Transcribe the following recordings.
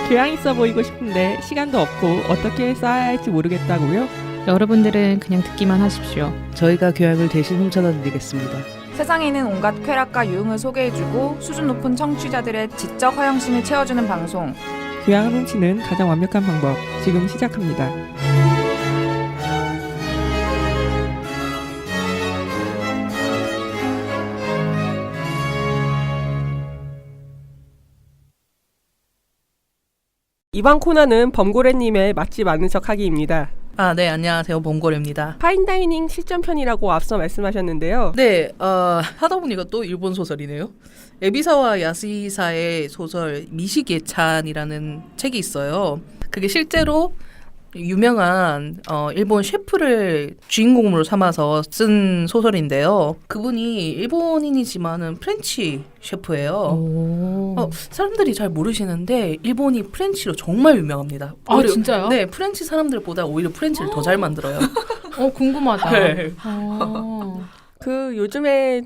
교양 있어 보이고 싶은데 시간도 없고 어떻게 쌓아야 할지 모르겠다고요? 여러분들은 그냥 듣기만 하십시오. 저희가 교양을 대신 훔쳐다 드리겠습니다. 세상에 있는 온갖 쾌락과 유흥을 소개해주고 수준 높은 청취자들의 지적 허영심을 채워주는 방송. 교양을 훔치는 가장 완벽한 방법, 지금 시작합니다. 이번 코너는 범고래님의 맛집 아는 척하기입니다. 네, 안녕하세요. 범고래입니다. 파인다이닝 실전편이라고 앞서 말씀하셨는데요. 네, 하다 보니까 또 일본 소설이네요. 에비사와 야스히사의 소설 미식예찬이라는 책이 있어요. 그게 실제로 유명한 일본 셰프를 주인공으로 삼아서 쓴 소설인데요. 그분이 일본인이지만은 프렌치 셰프예요. 사람들이 잘 모르시는데 일본이 프렌치로 정말 유명합니다. 아, 진짜요? 네, 프렌치 사람들보다 오히려 프렌치를 더 잘 만들어요. 궁금하다. 네. 그 요즘에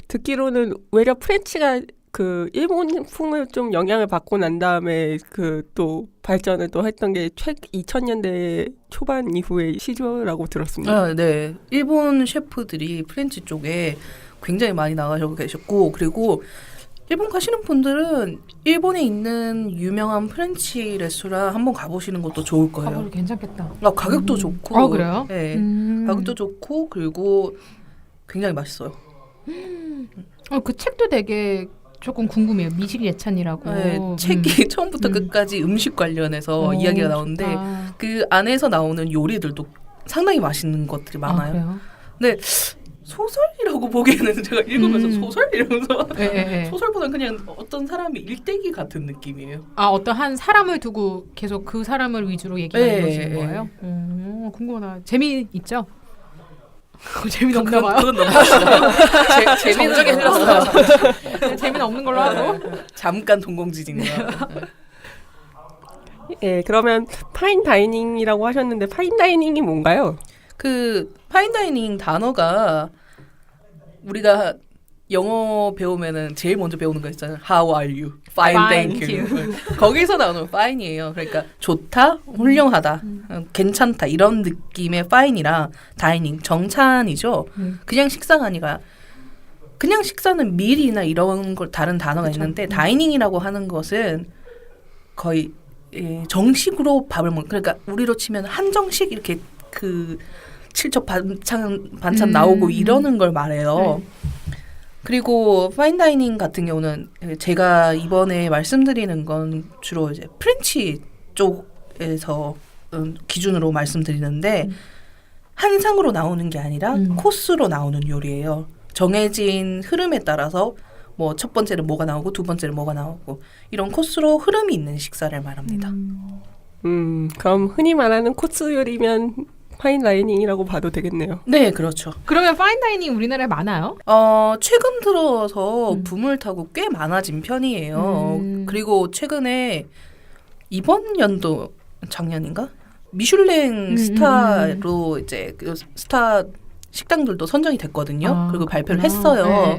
듣기로는 외려 프렌치가 그 일본풍을 좀 영향을 받고 난 다음에 그 또 발전을 또 했던 게 2000년대 초반 이후의 시조라고 들었습니다. 네. 일본 셰프들이 프렌치 쪽에 굉장히 많이 나가시고 계셨고, 그리고 일본 가시는 분들은 일본에 있는 유명한 프렌치 레스토랑 한번 가보시는 것도 좋을 거예요. 괜찮겠다. 가격도 좋고. 그래요? 네. 가격도 좋고, 그리고 굉장히 맛있어요. 그 책도 되게 조금 궁금해요. 미식예찬이라고. 네, 책이 처음부터 끝까지 음식 관련해서 이야기가 나오는데 좋다. 그 안에서 나오는 요리들도 상당히 맛있는 것들이 많아요. 그래요? 근데 소설이라고 보기에는 제가 읽으면서 소설 이러면서 네. 소설보다는 그냥 어떤 사람의 일대기 같은 느낌이에요. 어떤 한 사람을 두고 계속 그 사람을 위주로 얘기하는 네, 것인 거예요? 궁금하다. 재미있죠? 재미는 없나 봐요. 그건 넘어가시죠. 재미는 흘렀어요. 재미는 없는 걸로 하고. 잠깐 동공지진이야. 예, 그러면 파인다이닝이라고 하셨는데 파인다이닝이 뭔가요? 그 파인다이닝 단어가 우리가 영어 배우면은 제일 먼저 배우는 거 있잖아요. How are you? Fine, thank you. 거기서 나오는 fine이에요. 그러니까 좋다, 훌륭하다, 괜찮다 이런 느낌의 fine이랑 다이닝, 정찬이죠. 그냥 식사가 아니라 그냥 식사는 meal이나 이런 걸 다른 단어가 있는데 다이닝이라고 하는 것은 거의 정식으로 밥을 먹는, 그러니까 우리로 치면 한정식 이렇게 그 칠첩 반찬 나오고 이러는 걸 말해요. 그리고 파인다이닝 같은 경우는 제가 이번에 말씀드리는 건 주로 이제 프렌치 쪽에서 기준으로 말씀드리는데 한 상으로 나오는 게 아니라 코스로 나오는 요리예요. 정해진 흐름에 따라서 뭐 첫 번째는 뭐가 나오고 두 번째는 뭐가 나오고 이런 코스로 흐름이 있는 식사를 말합니다. 그럼 흔히 말하는 코스 요리면 파인다이닝이라고 봐도 되겠네요. 네, 그렇죠. 그러면 파인다이닝 우리나라에 많아요? 최근 들어서 붐을 타고 꽤 많아진 편이에요. 그리고 최근에 이번 연도 작년인가? 미슐랭 스타로 이제 그 스타 식당들도 선정이 됐거든요. 그리고 발표를 했어요.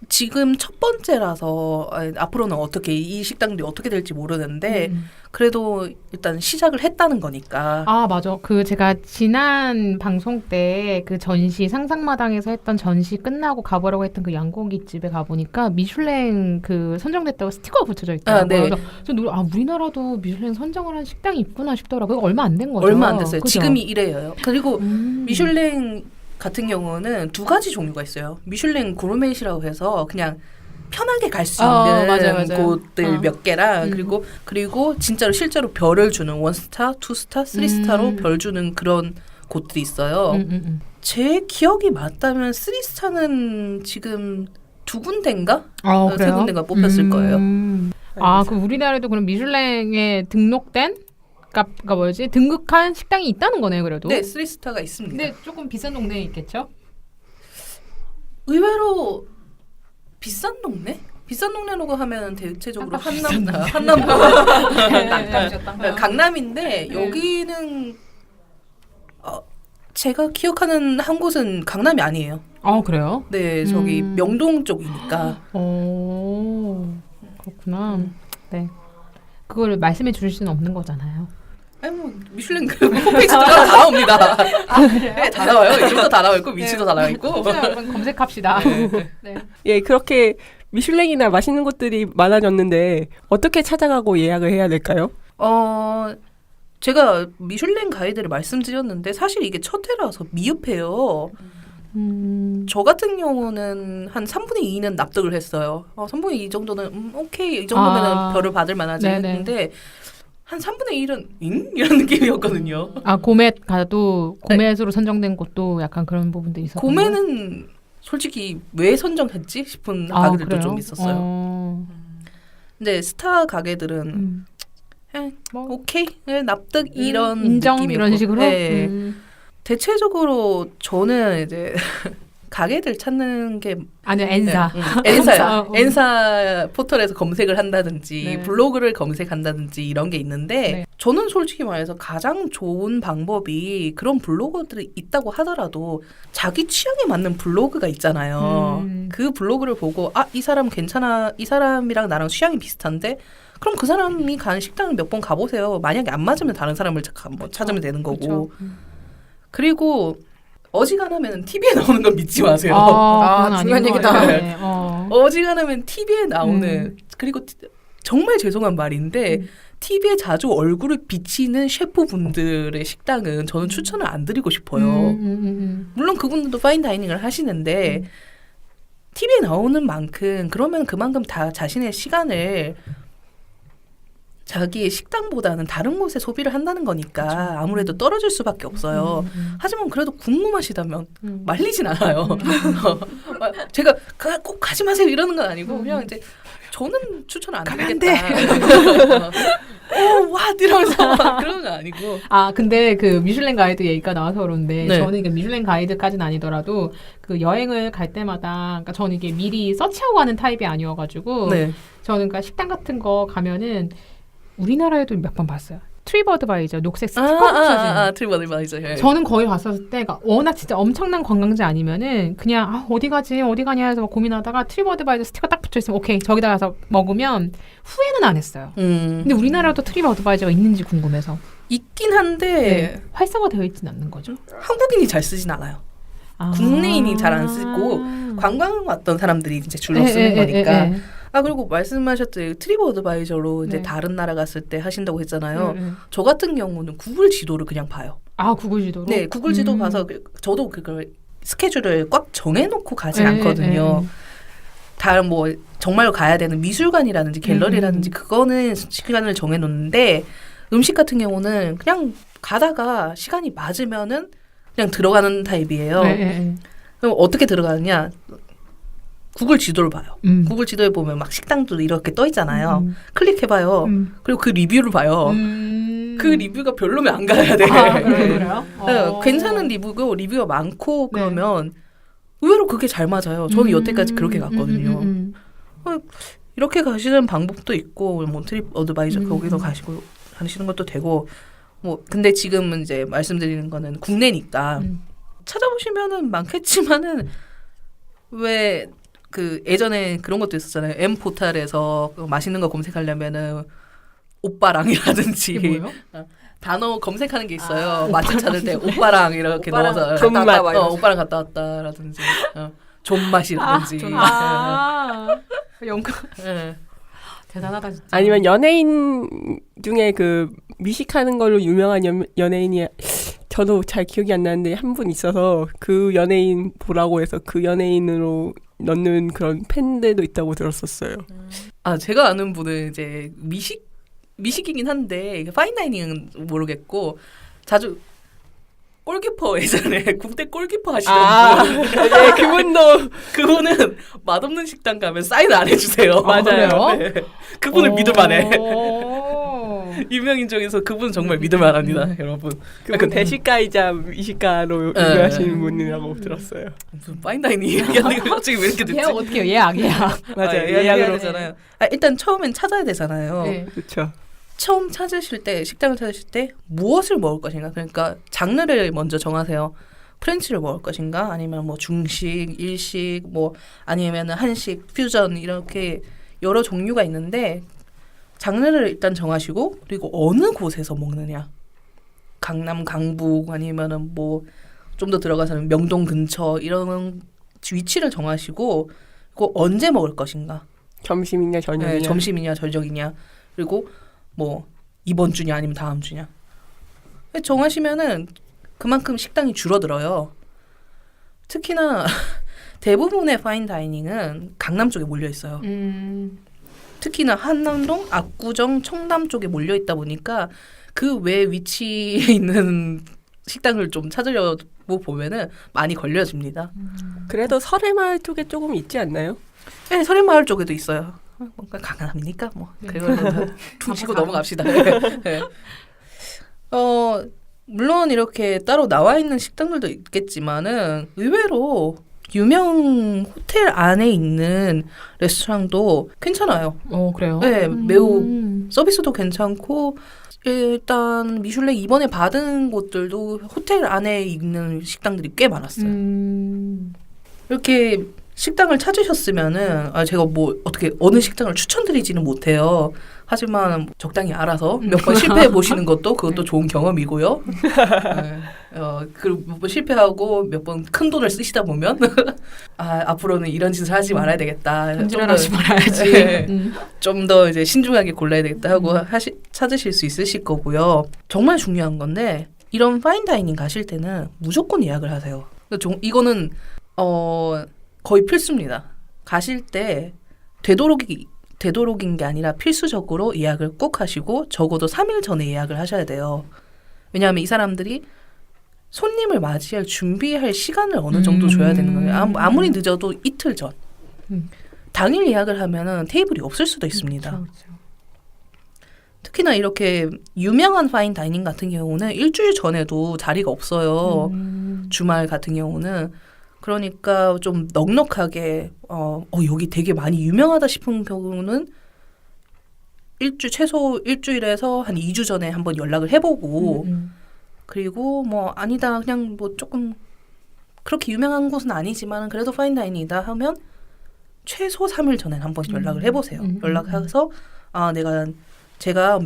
지금 첫 번째라서 앞으로는 어떻게 이 식당들이 어떻게 될지 모르는데 그래도 일단 시작을 했다는 거니까. 맞아. 그 제가 지난 방송 때 그 전시 상상마당에서 했던 전시 끝나고 가보려고 했던 그 양고기 집에 가보니까 미슐랭 그 선정됐다고 스티커가 붙여져 있더라고요. 네. 그래서 우리나라도 미슐랭 선정을 한 식당이 있구나 싶더라고요. 얼마 안 된 거죠. 얼마 안 됐어요. 그죠? 지금이 이래요. 그리고 미슐랭 같은 경우는 두 가지 종류가 있어요. 미슐랭 고르메이시라고 해서 그냥 편하게 갈 수 있는 맞아요. 곳들 몇 개랑 그리고 진짜로 실제로 별을 주는 원스타, 투스타, 쓰리스타로 별 주는 그런 곳들이 있어요. 제 기억이 맞다면 쓰리스타는 지금 두 군데인가? 세 군데가 뽑혔을 거예요. 그럼 우리나라에도 그럼 미슐랭에 등록된 그러니까 뭐지? 등극한 식당이 있다는 거네요, 그래도. 네, 쓰리스타가 있습니다. 근데 조금 비싼 동네에 있겠죠? 의외로 비싼 동네? 비싼 동네라고 하면 대체적으로 한남 강남인데 여기는 제가 기억하는 한 곳은 강남이 아니에요. 그래요? 네, 저기 명동 쪽이니까. 그렇구나. 네. 그걸 말씀해 주실 수는 없는 거잖아요. 아니 뭐 미슐랭 그 홈페이지 들어가면 다 나옵니다. 네, 다 나와요. 이름도 다 나와 있고 위치도 다 나와 있고. 여러분 검색합시다. 네. 예, 그렇게 미슐랭이나 맛있는 곳들이 많아졌는데 어떻게 찾아가고 예약을 해야 될까요? 제가 미슐랭 가이드를 말씀드렸는데 사실 이게 첫 회라서 미흡해요. 저 같은 경우는 한 3분의 2는 납득을 했어요. 3분의 2 정도는 오케이 이 정도면 별을 받을 만하지 네네. 했는데 한 3분의 1은 잉? 이런 느낌이었거든요. 고멧 가도 고멧으로 선정된 곳도 약간 그런 부분들이 있었던 거예요? 고메는 솔직히 왜 선정했지 싶은 가게들도 그래요? 좀 있었어요. 근데 스타 가게들은 뭐 오케이 납득 이런 인정 느낌이었고. 이런 식으로. 네. 대체적으로 저는 이제 가게들 찾는 게 아니요 엔사. 엔사요. 엔사. 엔사 포털에서 검색을 한다든지 네. 블로그를 검색한다든지 이런 게 있는데 네. 저는 솔직히 말해서 가장 좋은 방법이 그런 블로거들이 있다고 하더라도 자기 취향에 맞는 블로그가 있잖아요. 그 블로그를 보고 이 사람 괜찮아. 이 사람이랑 나랑 취향이 비슷한데 그럼 그 사람이 간 식당을 몇 번 가보세요. 만약에 안 맞으면 다른 사람을 한번 찾으면 되는 거고. 그리고 어지간하면 TV에 나오는 건 믿지 마세요. 그건 중요한 아닌 얘기다. 거예요. 네. 어지간하면 TV에 나오는 그리고 정말 죄송한 말인데 TV에 자주 얼굴을 비치는 셰프분들의 식당은 저는 추천을 안 드리고 싶어요. 물론 그분들도 파인다이닝을 하시는데 TV에 나오는 만큼 그러면 그만큼 다 자신의 시간을 자기의 식당보다는 다른 곳에 소비를 한다는 거니까 아무래도 떨어질 수밖에 없어요. 하지만 그래도 궁금하시다면 말리진 않아요. 제가 꼭 가지 마세요 이러는 건 아니고 그냥 이제 저는 추천 안 드리겠다. 와 이러면서 막 그런 건 아니고. 근데 그 미슐랭 가이드 얘기가 나와서 그런데 네. 저는 이게 미슐랭 가이드까지는 아니더라도 그 여행을 갈 때마다 그러니까 저는 이게 미리 서치하고 가는 타입이 아니어가지고 네. 저는 그러니까 식당 같은 거 가면은 우리나라에도 몇 번 봤어요. 트립어드바이저 녹색 스티커 붙여진. 트립어드바이저. 저는 거기 갔었을 때가 워낙 진짜 엄청난 관광지 아니면은 그냥 어디 가지 어디 가냐 해서 고민하다가 트립어드바이저 스티커 딱 붙여있으면 오케이 저기다 가서 먹으면 후회는 안 했어요. 근데 우리나라도 트립어드바이저가 있는지 궁금해서. 있긴 한데 활성화되어 있지는 않는 거죠. 한국인이 잘 쓰진 않아요. 국내인이 잘 안 쓰고 관광 왔던 사람들이 이제 줄로 쓰는 거니까. 그리고 말씀하셨듯이 트리버 어드바이저로 이제 네. 다른 나라 갔을 때 하신다고 했잖아요. 저 같은 경우는 구글 지도를 그냥 봐요. 구글 지도로? 네, 구글 지도 봐서 저도 그걸 스케줄을 꽉 정해놓고 가지 않거든요. 다른 뭐 정말로 가야 되는 미술관이라든지 갤러리라든지 그거는 시간을 정해놓는데 음식 같은 경우는 그냥 가다가 시간이 맞으면은 그냥 들어가는 타입이에요. 그럼 어떻게 들어가느냐? 구글 지도를 봐요. 구글 지도에 보면 막 식당도 이렇게 떠 있잖아요. 클릭해봐요. 그리고 그 리뷰를 봐요. 그 리뷰가 별로면 안 가야 돼. 그래요? 네, 괜찮은 리뷰고 리뷰가 많고 그러면 의외로 그게 잘 맞아요. 저는 여태까지 그렇게 갔거든요. 이렇게 가시는 방법도 있고 뭐 트립 어드바이저 거기서 가시고 하시는 것도 되고 뭐 근데 지금은 이제 말씀드리는 거는 국내니까 찾아보시면은 많겠지만은 왜 그 예전에 그런 것도 있었잖아요. M 포탈에서 맛있는 거 검색하려면은 오빠랑이라든지 이게 뭐예요? 단어 검색하는 게 있어요. 맛집 찾을 때 오빠랑 이렇게 넣어서 존맛. 오빠랑 갔다 왔다라든지 존맛이라든지 연극 예. 대단하다 진짜. 아니면 연예인 중에 그 미식하는 걸로 유명한 연예인이 저도 잘 기억이 안 나는데 한 분 있어서 그 연예인 보라고 해서 그 연예인으로 넣는 그런 팬들도 있다고 들었었어요. 제가 아는 분은 이제 미식이긴 한데 파인다이닝은 모르겠고 자주 골키퍼 예전에 국대 골키퍼 하시는 분. 네, 그분은 맛없는 식당 가면 사인 안 해주세요. 맞아요. 네. 그분을 믿을만해. 유명인 중에서 그분은 정말 믿을만합니다, 여러분. 그 대식가이자 미식가로 유명하시는 분이라고 들었어요. 무슨 파인다이닝 얘기하는 거 갑자기 왜 이렇게 됐지? 예약 어떻게 해요? 예약. 맞아요. 예약을 예약으로 하잖아요. 일단 처음엔 찾아야 되잖아요. 네. 그렇죠. 처음 찾으실 때 식당을 찾으실 때 무엇을 먹을 것인가 그러니까 장르를 먼저 정하세요. 프렌치를 먹을 것인가 아니면 뭐 중식, 일식 뭐 아니면은 한식, 퓨전 이렇게 여러 종류가 있는데 장르를 일단 정하시고 그리고 어느 곳에서 먹느냐. 강남, 강북 아니면은 뭐 좀 더 들어가서는 명동 근처 이런 위치를 정하시고 그리고 언제 먹을 것인가. 점심이냐 저녁이냐. 네, 점심이냐 저녁이냐. 그리고 뭐 이번 주냐 아니면 다음 주냐. 정하시면은 그만큼 식당이 줄어들어요. 특히나 대부분의 파인다이닝은 강남 쪽에 몰려 있어요. 특히나 한남동, 압구정, 청담 쪽에 몰려 있다 보니까 그 외 위치에 있는 식당을 좀 찾으려고 보면은 많이 걸려집니다. 그래도 설해마을 쪽에 조금 있지 않나요? 네, 설인마을 쪽에도 있어요. 뭔가 강남이니까 뭐 그걸 두시고 넘어갑시다. 네. 물론 이렇게 따로 나와 있는 식당들도 있겠지만은 의외로 유명 호텔 안에 있는 레스토랑도 괜찮아요. 그래요? 네, 매우 서비스도 괜찮고 일단 미슐랭 이번에 받은 곳들도 호텔 안에 있는 식당들이 꽤 많았어요. 이렇게 식당을 찾으셨으면은 제가 뭐 어떻게 어느 식당을 추천드리지는 못해요. 하지만 적당히 알아서 몇 번 실패해 보시는 것도 그것도 좋은 경험이고요. 네. 그리고 몇 번 실패하고 몇 번 큰 돈을 쓰시다 보면 앞으로는 이런 짓을 하지 말아야 되겠다. 손질을 하지 말아야지. 네. 좀 더 이제 신중하게 골라야 되겠다 하고 찾으실 수 있으실 거고요. 정말 중요한 건데 이런 파인다이닝 가실 때는 무조건 예약을 하세요. 이거는 거의 필수입니다. 가실 때 되도록인 게 아니라 필수적으로 예약을 꼭 하시고 적어도 3일 전에 예약을 하셔야 돼요. 왜냐하면 이 사람들이 손님을 맞이할 준비할 시간을 어느 정도 줘야 되는 거예요. 아무리 늦어도 이틀 전. 당일 예약을 하면은 테이블이 없을 수도 있습니다. 그렇죠. 특히나 이렇게 유명한 파인 다이닝 같은 경우는 일주일 전에도 자리가 없어요. 주말 같은 경우는. 그러니까 좀 넉넉하게 여기 되게 많이 유명하다 싶은 경우는 최소 일주일에서 한 2주 전에 한번 연락을 해보고 그리고 뭐 아니다 그냥 뭐 조금 그렇게 유명한 곳은 아니지만 그래도 파인다이닝이다 하면 최소 3일 전에 한번 연락을 해보세요. 연락해서 제가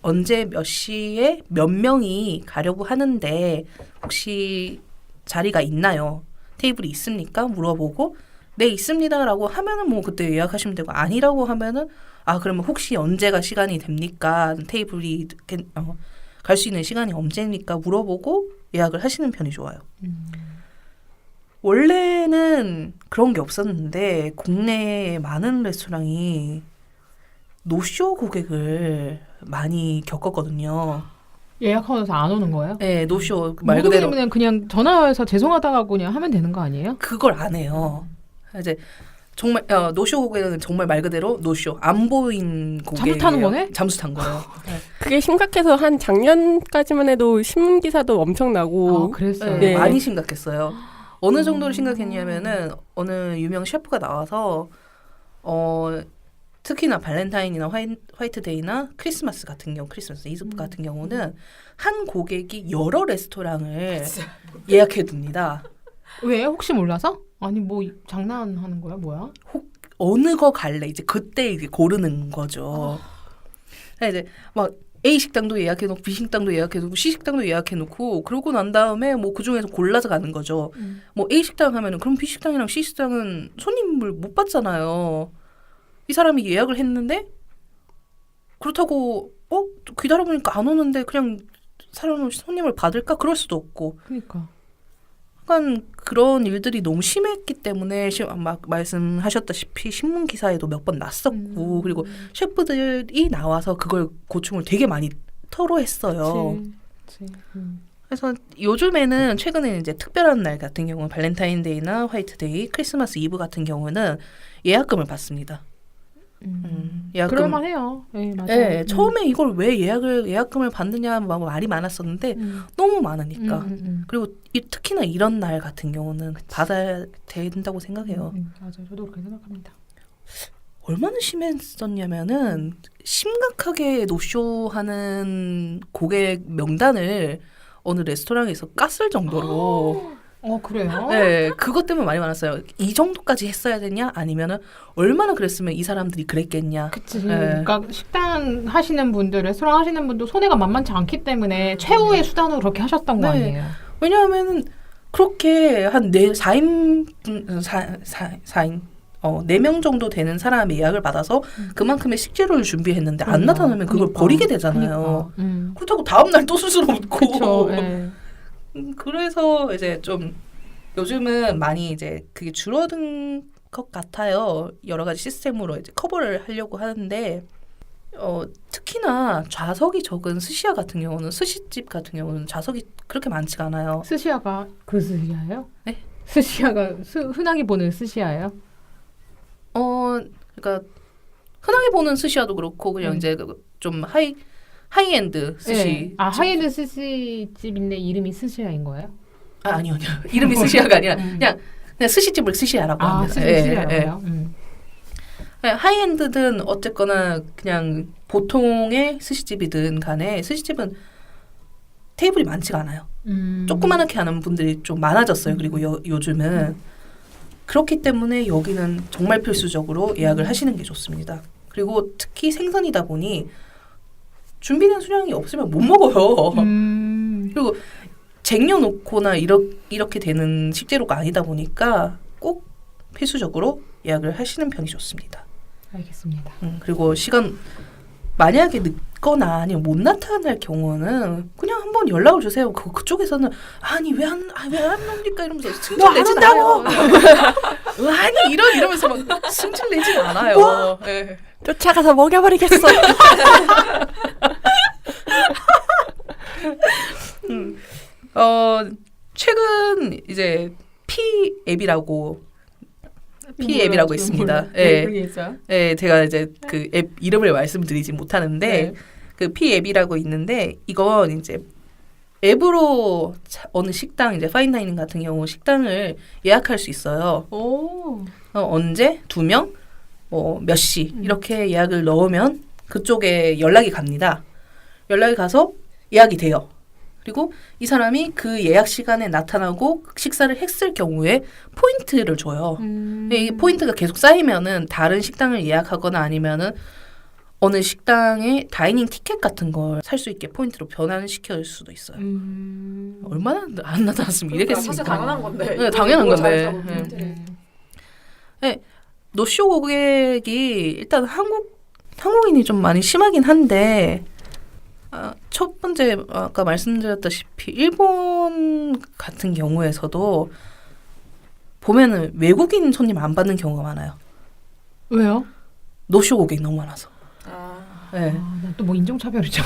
언제 몇 시에 몇 명이 가려고 하는데 혹시 자리가 있나요? 테이블이 있습니까? 물어보고 네 있습니다라고 하면은 뭐 그때 예약하시면 되고 아니라고 하면은 그러면 혹시 언제가 시간이 됩니까? 테이블이 갈 수 있는 시간이 언제입니까? 물어보고 예약을 하시는 편이 좋아요. 원래는 그런 게 없었는데 국내에 많은 레스토랑이 노쇼 고객을 많이 겪었거든요. 예약하고 나서 안 오는 거예요? 네, 노쇼 말 그대로. 그냥 전화해서 죄송하다고 그냥 하면 되는 거 아니에요? 그걸 안 해요. 이제 정말 노쇼 고객은 정말 말 그대로 노쇼 안 보인 고객이에요. 잠수 타는 거네? 잠수 탄 거예요. 네. 그게 심각해서 한 작년까지만 해도 신문 기사도 엄청 나고 그랬어요. 네, 네. 많이 심각했어요. 어느 정도로 심각했냐면은 어느 유명 셰프가 나와서 특히나 발렌타인이나 화이트데이나 크리스마스 이브 같은 경우는 한 고객이 여러 레스토랑을 예약해 둡니다. 왜? 혹시 몰라서? 아니 뭐 장난하는 거야? 뭐야? 어느 거 갈래? 이제 그때 이제 고르는 거죠. 이제 막 A 식당도 예약해놓고 B 식당도 예약해놓고 C 식당도 예약해놓고 그러고 난 다음에 뭐 그 중에서 골라서 가는 거죠. 뭐 A 식당 하면은 그럼 B 식당이랑 C 식당은 손님을 못 받잖아요. 이 사람이 예약을 했는데 그렇다고 기다려보니까 안 오는데 그냥 손님을 받을까? 그럴 수도 없고. 그러니까. 약간 그런 일들이 너무 심했기 때문에 막 말씀하셨다시피 신문 기사에도 몇 번 났었고 그리고 셰프들이 나와서 그걸 고충을 되게 많이 토로했어요. 그치. 그래서 요즘에는 최근에 이제 특별한 날 같은 경우는 발렌타인데이나 화이트데이, 크리스마스 이브 같은 경우는 예약금을 받습니다. 예약금. 그럴만해요. 네, 맞아요. 네, 처음에 이걸 왜 예약금을 받느냐 말이 많았었는데 너무 많으니까. 그리고 특히나 이런 날 같은 경우는 받아야 된다고 생각해요. 맞아요. 저도 그렇게 생각합니다. 얼마나 심했었냐면은 심각하게 노쇼하는 고객 명단을 어느 레스토랑에서 깠을 정도로 그래요? 네, 그것 때문에 많이 많았어요. 이 정도까지 했어야 되냐? 아니면은 얼마나 그랬으면 이 사람들이 그랬겠냐? 그치. 네. 그러니까 식당 하시는 분들, 레스토랑 하시는 분도 손해가 만만치 않기 때문에 최후의 수단으로 그렇게 하셨던 거 네. 아니에요? 왜냐하면은 그렇게 한 4인 4명 정도 되는 사람의 예약을 받아서 그만큼의 식재료를 준비했는데 안 나타나면 그걸 그러니까. 버리게 되잖아요. 그러니까. 그렇다고 다음날 또 수술 없고. 그렇죠. 예. 그래서 이제 좀 요즘은 많이 이제 그게 줄어든 것 같아요. 여러 가지 시스템으로 이제 커버를 하려고 하는데 특히나 좌석이 적은 스시야 같은 경우는 스시집 같은 경우는 좌석이 그렇게 많지가 않아요. 스시야가 그 스시야예요? 네? 스시야가 흔하게 보는 스시야예요? 그러니까 흔하게 보는 스시야도 그렇고 그냥 이제 좀 하이엔드 스시. 네. 하이엔드 스시집인데 이름이 스시야인 거예요? 아니요. 이름이 스시야가 아니라 그냥 스시집을 스시야라고 합니다. 스시야라고요? 네, 하이엔드든 어쨌거나 그냥 보통의 스시집이든 간에 스시집은 테이블이 많지가 않아요. 조그만하게 하는 분들이 좀 많아졌어요. 그리고 요즘은 그렇기 때문에 여기는 정말 필수적으로 예약을 하시는 게 좋습니다. 그리고 특히 생선이다 보니 준비된 수량이 없으면 못 먹어요. 그리고 쟁여놓거나 이렇게 되는 식재료가 아니다 보니까 꼭 필수적으로 예약을 하시는 편이 좋습니다. 알겠습니다. 그리고 시간 만약에 늦거나 아니면 못 나타날 경우는 그냥 한번 연락을 주세요. 그쪽에서는 아니 왜 안 옵니까 이러면서 승질 내진다고 아니 이러면서 막 승질 내진 않아요. 네. 쫓아가서 먹여버리겠어. 최근 이제 P앱이라고 있습니다. 예. 네, 제가 이제 그 앱 이름을 말씀드리지 못하는데 그 P앱이라고 있는데 이건 이제 앱으로 어느 식당 이제 파인다이닝 같은 경우 식당을 예약할 수 있어요. 언제 2명 몇 시 이렇게 예약을 넣으면 그쪽에 연락이 갑니다. 연락이 가서 예약이 돼요. 그리고 이 사람이 그 예약 시간에 나타나고 식사를 했을 경우에 포인트를 줘요. 이 포인트가 계속 쌓이면은 다른 식당을 예약하거나 아니면은 어느 식당의 다이닝 티켓 같은 걸 살 수 있게 포인트로 변환시킬 수도 있어요. 얼마나 안 나타났으면 이랬겠습니까? 사실 당연한 건데. 네, 당연한 이거 건데. 잘 잡으면 포인트를. 네, 노쇼 고객이 일단 한국인이 좀 많이 심하긴 한데 첫 번째 아까 말씀드렸다시피 일본 같은 경우에서도 보면은 외국인 손님 안 받는 경우가 많아요. 왜요? 노쇼 고객이 너무 많아서. 네. 난 또 뭐 인종차별이죠.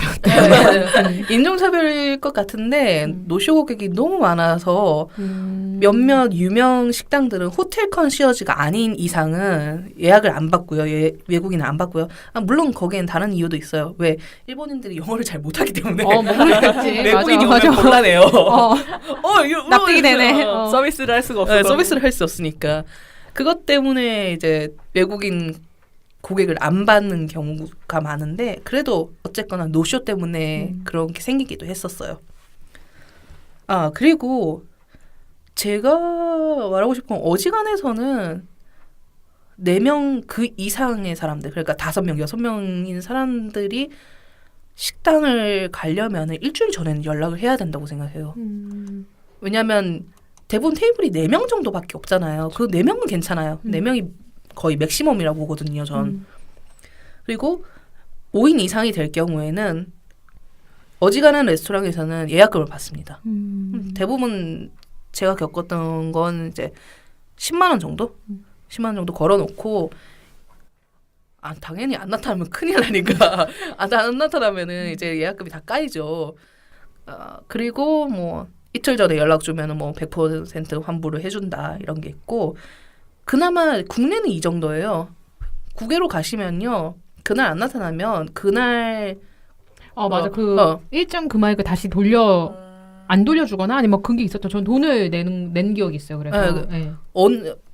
인종차별일 것 같은데 노쇼 고객이 너무 많아서 몇몇 유명 식당들은 호텔 컨시어지가 아닌 이상은 예약을 안 받고요. 외국인은 안 받고요. 물론 거기엔 다른 이유도 있어요. 왜 일본인들이 영어를 잘 못하기 때문에 외국인이 오면 곤란해요. 납득이 되네. 서비스를 할 수가 없어요. 서비스를 할 수 없으니까 그것 때문에 이제 외국인 고객을 안 받는 경우가 많은데 그래도 어쨌거나 노쇼 때문에 그런 게 생기기도 했었어요. 그리고 제가 말하고 싶은 건 어지간해서는 4명 그 이상의 사람들 그러니까 5명, 6명인 사람들이 식당을 가려면 일주일 전에는 연락을 해야 된다고 생각해요. 왜냐하면 대부분 테이블이 4명 정도밖에 없잖아요. 그 4명은 괜찮아요. 4명이 거의 맥시멈이라고 보거든요, 전. 그리고 5인 이상이 될 경우에는 어지간한 레스토랑에서는 예약금을 받습니다. 대부분 제가 겪었던 건 이제 10만 원 정도? 10만 원 정도 걸어놓고 당연히 안 나타나면 큰일 나니까 안 나타나면은 이제 예약금이 다 까이죠. 그리고 뭐 이틀 전에 연락 주면은 뭐 100% 환불을 해준다 이런 게 있고 그나마 국내는 이 정도예요. 국외로 가시면요. 그날 안 나타나면 그날 맞아. 일정 금액을 다시 안 돌려주거나 아니면 그게 있었죠. 전 돈을 낸 기억이 있어요. 그래서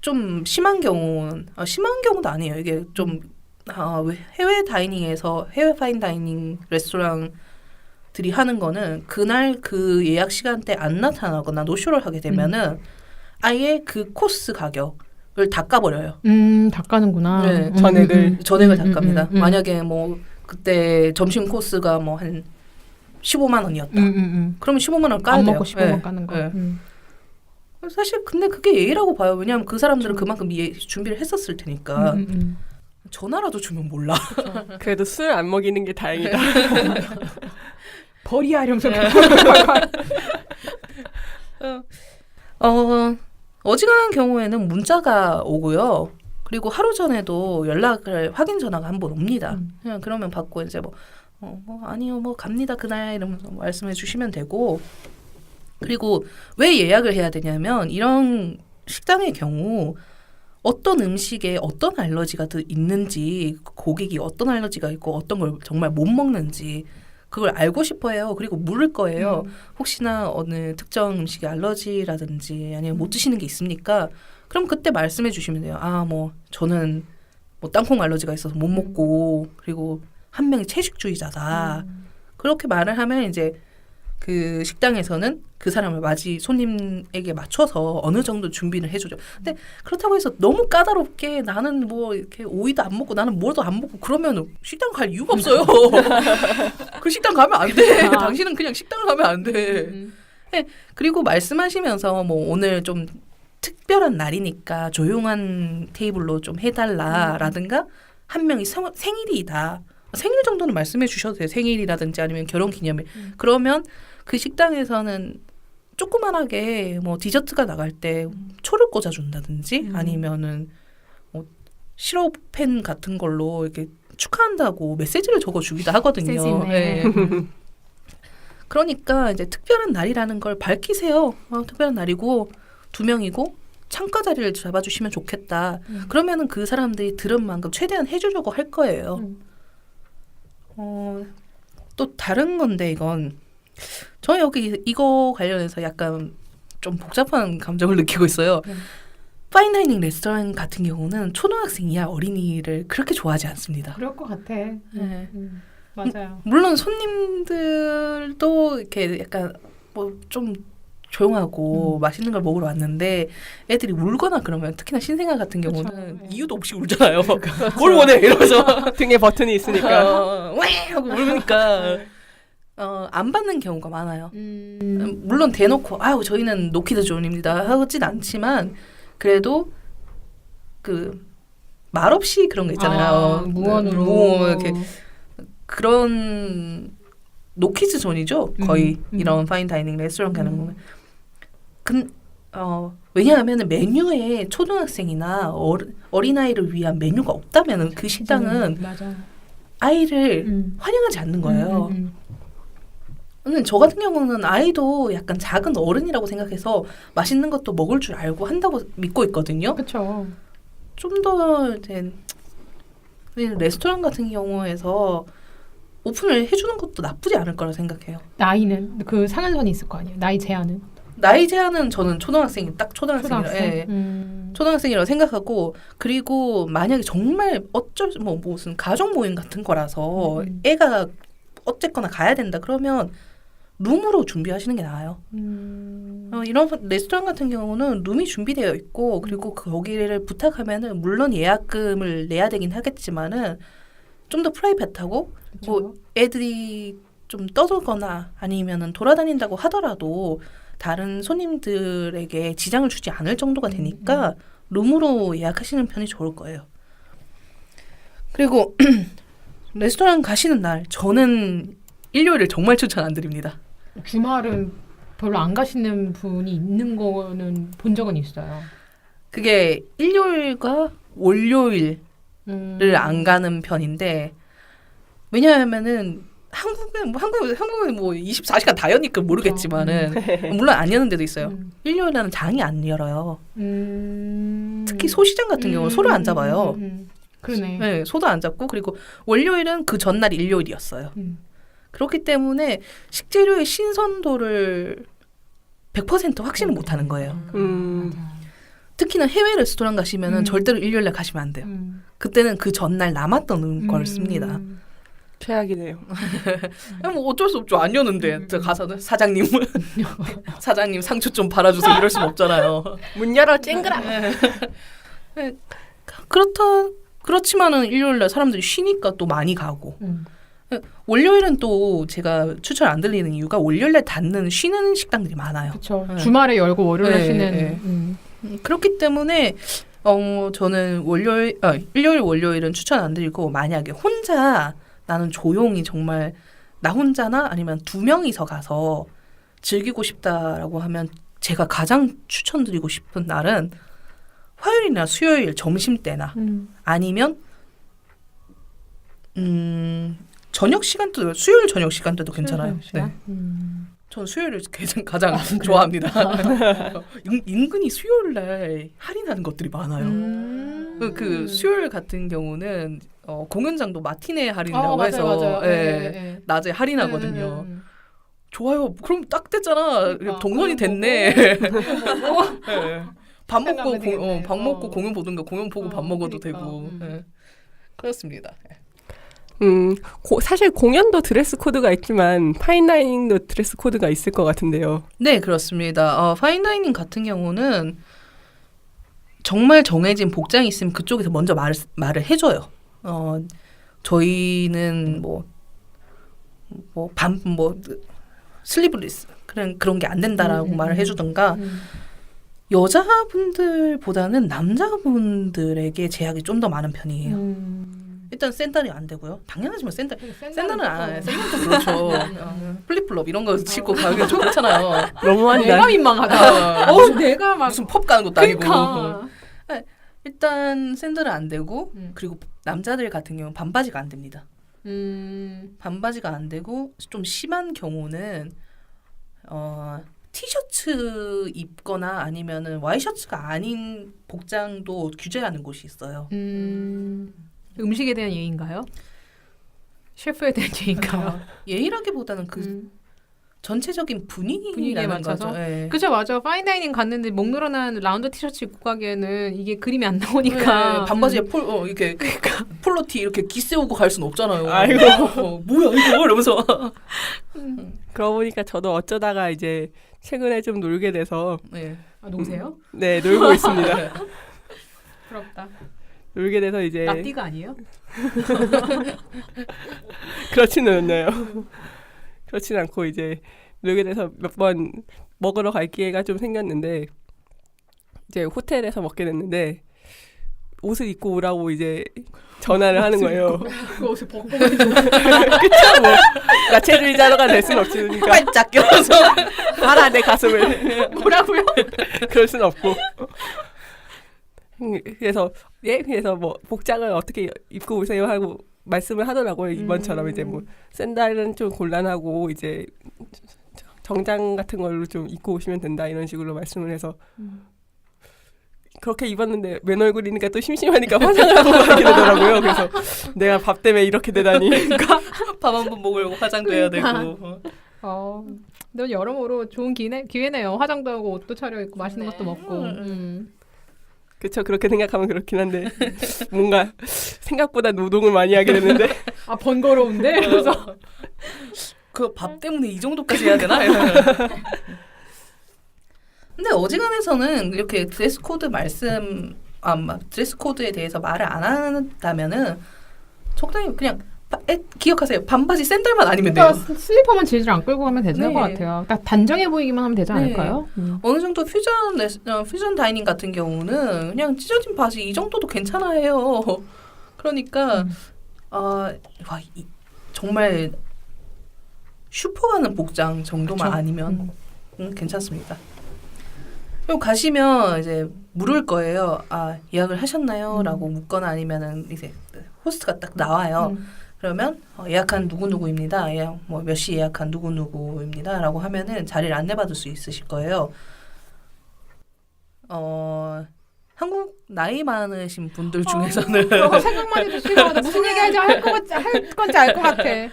좀 심한 경우는 심한 경우도 아니에요. 이게 좀 해외 다이닝에서 해외 파인 다이닝 레스토랑 들이 하는 거는 그날 그 예약 시간대 안 나타나거나 노쇼를 하게 되면은 아예 그 코스 가격을 다 까버려요. 다 까는구나. 네, 전액을 다 깝니다. 만약에 뭐 그때 점심 코스가 뭐 한 15만 원이었다. 그러면 15만 원 까야 안 돼요. 먹고 15만 네. 까는 거. 네. 사실 근데 그게 예의라고 봐요. 왜냐하면 그 사람들은 그만큼 준비를 했었을 테니까. 전화라도 주면 몰라. 그래도 술 안 먹이는 게 다행이다. 버리야 이러면서. 어지간한 경우에는 문자가 오고요. 그리고 하루 전에도 연락을 확인 전화가 한 번 옵니다. 그냥 그러면 받고 이제 뭐 아니요 뭐 갑니다 그날 이러면서 말씀해 주시면 되고. 그리고 왜 예약을 해야 되냐면 이런 식당의 경우 어떤 음식에 어떤 알러지가 있는지 고객이 어떤 알러지가 있고 어떤 걸 정말 못 먹는지 그걸 알고 싶어해요. 그리고 물을 거예요. 혹시나 어느 특정 음식에 알러지라든지 아니면 못 드시는 게 있습니까? 그럼 그때 말씀해 주시면 돼요. 아, 뭐 저는 뭐 땅콩 알러지가 있어서 못 먹고 그리고 한 명이 채식주의자다. 그렇게 말을 하면 이제 그 식당에서는 그 사람을 손님에게 맞춰서 어느 정도 준비를 해주죠. 근데 그렇다고 해서 너무 까다롭게 나는 뭐 이렇게 오이도 안 먹고 나는 뭐도 안 먹고 그러면 식당 갈 이유가 없어요. 그 식당 가면 안 돼. 당신은 그냥 식당을 가면 안 돼. 네, 그리고 말씀하시면서 뭐 오늘 좀 특별한 날이니까 조용한 테이블로 좀 해달라라든가 한 명이 생일이다. 생일 정도는 말씀해 주셔도 돼요. 생일이라든지 아니면 결혼기념일. 그러면 그 식당에서는 조그만하게 뭐 디저트가 나갈 때 초를 꽂아준다든지 아니면은 뭐 시럽펜 같은 걸로 이렇게 축하한다고 메시지를 적어주기도 하거든요. 네. 그러니까 이제 특별한 날이라는 걸 밝히세요. 특별한 날이고 2명이고 창가 자리를 잡아주시면 좋겠다. 그러면은 그 사람들이 들은 만큼 최대한 해주려고 할 거예요. 또 다른 건데 이건 저 여기 이거 관련해서 약간 좀 복잡한 감정을 느끼고 있어요. 파인다이닝 레스토랑 같은 경우는 초등학생 이하 어린이를 그렇게 좋아하지 않습니다. 그럴 것 같아. 네. 맞아요. 물론 손님들도 이렇게 약간 뭐 좀 조용하고 맛있는 걸 먹으러 왔는데 애들이 울거나 그러면 특히나 신생아 같은 경우는 그쵸. 이유도 없이 울잖아요. 뭘 원해 이러면서 등에 버튼이 있으니까. 왜 하고 울으니까 안 받는 경우가 많아요. 물론 대놓고 아유 저희는 노키드 존입니다 하진 않지만 그래도 그 말없이 그런 거 있잖아요. 무언으로 이렇게 그런 노키즈 존이죠. 거의 이런 파인다이닝 레스토랑 가는 거는. 왜냐하면 메뉴에 초등학생이나 어린아이를 위한 메뉴가 없다면 그 식당은 맞아. 아이를 환영하지 않는 거예요. 저 같은 경우는 아이도 약간 작은 어른이라고 생각해서 맛있는 것도 먹을 줄 알고 한다고 믿고 있거든요. 그렇죠. 좀 더 이제 레스토랑 같은 경우에서 오픈을 해주는 것도 나쁘지 않을 거라 생각해요. 나이는 그 상한선이 있을 거 아니에요. 나이 제한은. 나이 제한은 저는 초등학생이라 초등학생이라고 생각하고 그리고 만약에 정말 무슨 가족 모임 같은 거라서 애가 어쨌거나 가야 된다 그러면 룸으로 준비하시는 게 나아요. 이런 레스토랑 같은 경우는 룸이 준비되어 있고 그리고 거기를 부탁하면은 물론 예약금을 내야 되긴 하겠지만은 좀 더 프라이빗하고 뭐 애들이 좀 떠들거나 아니면은 돌아다닌다고 하더라도 다른 손님들에게 지장을 주지 않을 정도가 되니까 룸으로 예약하시는 편이 좋을 거예요. 그리고 레스토랑 가시는 날 저는 일요일을 정말 추천 안 드립니다. 주말은 별로 안 가시는 분이 있는 거는 본 적은 있어요. 그게 일요일과 월요일을 안 가는 편인데 왜냐하면은 한국은 뭐 24시간 다 여니까 모르겠지만은 물론 안 여는 데도 있어요. 일요일에는 장이 안 열어요. 특히 소시장 같은 경우는 소를 안 잡아요. 그러네. 네, 소도 안 잡고 그리고 월요일은 그 전날 일요일이었어요. 그렇기 때문에 식재료의 신선도를 100% 확신을 못 하는 거예요. 특히나 해외 레스토랑 가시면은 절대로 일요일날 가시면 안 돼요. 그때는 그 전날 남았던 걸 씁니다. 최악이네요. 뭐 어쩔 수 없죠. 안 여는데 가서는 사장님 상추 좀 팔아주세요 이럴 순 없잖아요. 문 열어 쨍그라. 그렇지만은 일요일날 사람들이 쉬니까 또 많이 가고 월요일은 또 제가 추천 안 들리는 이유가 월요일날 닫는 쉬는 식당들이 많아요. 그렇죠. 네. 주말에 열고 월요일에 네, 쉬는. 네. 그렇기 때문에 저는 일요일 월요일은 추천 안 드리고 만약에 혼자 나는 조용히 정말 나 혼자나 아니면 2명이서 가서 즐기고 싶다라고 하면 제가 가장 추천드리고 싶은 날은 화요일이나 수요일 점심때나 아니면 저녁 시간대도 수요일 저녁 시간대도 괜찮아요. 네. 전 수요일을 가장 좋아합니다. 은근히 수요일 날 할인하는 것들이 많아요. 그 수요일 같은 경우는 공연장도 마티네 할인이라고 맞아요, 해서 맞아요. 예, 낮에 할인하거든요. 좋아요. 그럼 딱 됐잖아. 그러니까, 동선이 됐네. 예. 밥 먹고 되겠네. 밥 먹고 공연 보든가 공연 보고 밥 먹어도 그러니까, 되고. 예. 그렇습니다. 사실 공연도 드레스 코드가 있지만 파인다이닝도 드레스 코드가 있을 것 같은데요. 네, 그렇습니다. 파인다이닝 같은 경우는 정말 정해진 복장이 있으면 그쪽에서 먼저 말을 해줘요. 저희는 슬리브리스 그런 게 안 된다라고 말을 해주던가 여자분들보다는 남자분들에게 제약이 좀 더 많은 편이에요. 일단 샌들이 안 되고요. 당연하지만 샌들은 샌들도 그렇죠. 플립플롭 이런 거 신고 가기가 좀 그렇잖아요. 너무한다. 내가 민망하다. 내가 막 무슨 펍 가는 것도 아니고. 그러니까. 일단 샌들은 안 되고 그리고 남자들 같은 경우는 반바지가 안 됩니다. 반바지가 안 되고 좀 심한 경우는 티셔츠 입거나 아니면은 와이셔츠가 아닌 복장도 규제하는 곳이 있어요. 음식에 대한 예의인가요? 셰프에 대한 예의인가요? 예의라기보다는 전체적인 분위기에 분위기라는 맞춰서? 거죠. 예. 그죠, 맞아. 파인다이닝 갔는데 목 늘어난 라운드 티셔츠 입고 가기에는 이게 그림이 안 나오니까. 네, 반바지에 이렇게 폴로티 이렇게 기세우고 갈 수는 없잖아요. 아이고. 뭐야 이거 이러면서. 그러고 보니까 저도 어쩌다가 이제 최근에 좀 놀게 돼서 네. 노세요? 네, 놀고 있습니다. 부럽다. 놀게 돼서 이제 라띠가 아니에요? 그렇지는 않나요. 그렇지는 않고 이제 놀게 돼서 몇 번 먹으러 갈 기회가 좀 생겼는데 이제 호텔에서 먹게 됐는데 옷을 입고 오라고 이제 전화를 하는 거예요. 그 옷을 벗고 그쵸 뭐 나체주의자가 될 순 없으니까 활짝 껴서 봐라 내 가슴을 뭐라고요? 그럴 순 없고 그래서 뭐 복장을 어떻게 입고 오세요 하고 말씀을 하더라고요. 이번처럼 이제 뭐 샌들은 좀 곤란하고 이제 정장 같은 걸로 좀 입고 오시면 된다 이런 식으로 말씀을 해서 그렇게 입었는데 맨 얼굴이니까 또 심심하니까 화장을 하고 가게 되더라고요. 그래서 내가 밥 때문에 이렇게 되다니. 밥 한 번 먹으려고 화장도 해야 되고. 너 여러모로 좋은 기회네요. 화장도 하고 옷도 차려입고 맛있는 것도 먹고. 그렇죠. 그렇게 생각하면 그렇긴 한데 뭔가 생각보다 노동을 많이 하게 되는데 번거로운데? 그래서 그 밥 때문에 이 정도까지 해야 되나? 근데 어지간해서는 이렇게 드레스 코드 드레스 코드에 대해서 말을 안 한다면은 적당히 그냥 기억하세요. 반바지 샌들만 아니면 돼요. 슬리퍼만 질질 안 끌고 가면 되는 네. 것 같아요. 딱 단정해 보이기만 하면 되지 않을까요? 어느 정도 퓨전 다이닝 같은 경우는 그냥 찢어진 바지 이 정도도 괜찮아요. 그러니까 정말 슈퍼 가는 복장 정도만 그쵸. 아니면 괜찮습니다. 그리고 가시면 이제 물을 거예요. 예약을 하셨나요? 라고 묻거나 아니면은 이제 호스트가 딱 나와요. 그러면 예약한 누구누구입니다. 몇 시 예약한 누구누구입니다. 라고 하면은 자리를 안내받을 수 있으실 거예요. 한국 나이 많으신 분들 중에서는 생각만 해도 싫어. 나 무슨 얘기할지 할 건지 알 것 같아. 네.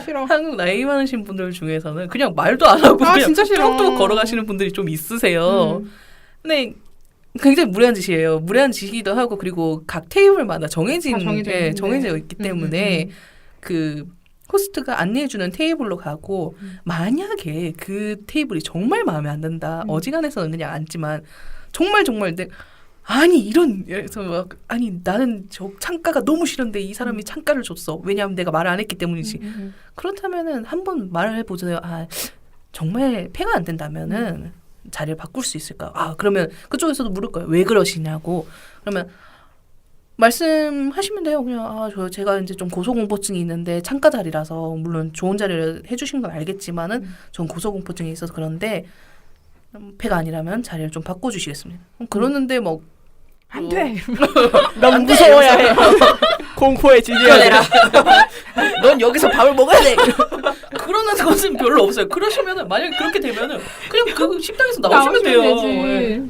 싫어. 한국 나이 많으신 분들 중에서는 그냥 말도 안 하고 그냥 진짜 싫어. 뚝뚝 걸어가시는 분들이 좀 있으세요. 근데 굉장히 무례한 짓이에요. 무례한 짓이기도 하고 그리고 각 테이블마다 정해져 있기 때문에 그 호스트가 안내해주는 테이블로 가고 만약에 그 테이블이 정말 마음에 안 든다. 어지간해서는 그냥 앉지만 정말 아니 이런 그래서 막 아니 나는 저 창가가 너무 싫은데 이 사람이 창가를 줬어. 왜냐하면 내가 말을 안 했기 때문이지. 그렇다면은 한번 말을 해보세요. 아 정말 폐가 안 된다면은 자리를 바꿀 수 있을까? 아 그러면 그쪽에서도 물을 거예요. 왜 그러시냐고. 그러면 말씀하시면 돼요. 그냥 제가 이제 좀 고소공포증이 있는데 창가 자리라서 물론 좋은 자리를 해주신 건 알겠지만은 전 고소공포증이 있어서 그런데 폐가 아니라면 자리를 좀 바꿔주시겠습니다. 그러는데 뭐 안 돼. 너무 무서워야 해. 공포에 질려야 돼. 넌 여기서 밥을 먹어야 돼. 그러는 것은 별로 없어요. 그러시면은 만약에 그렇게 되면은 그냥 그 식당에서 나오시면 돼요. 네.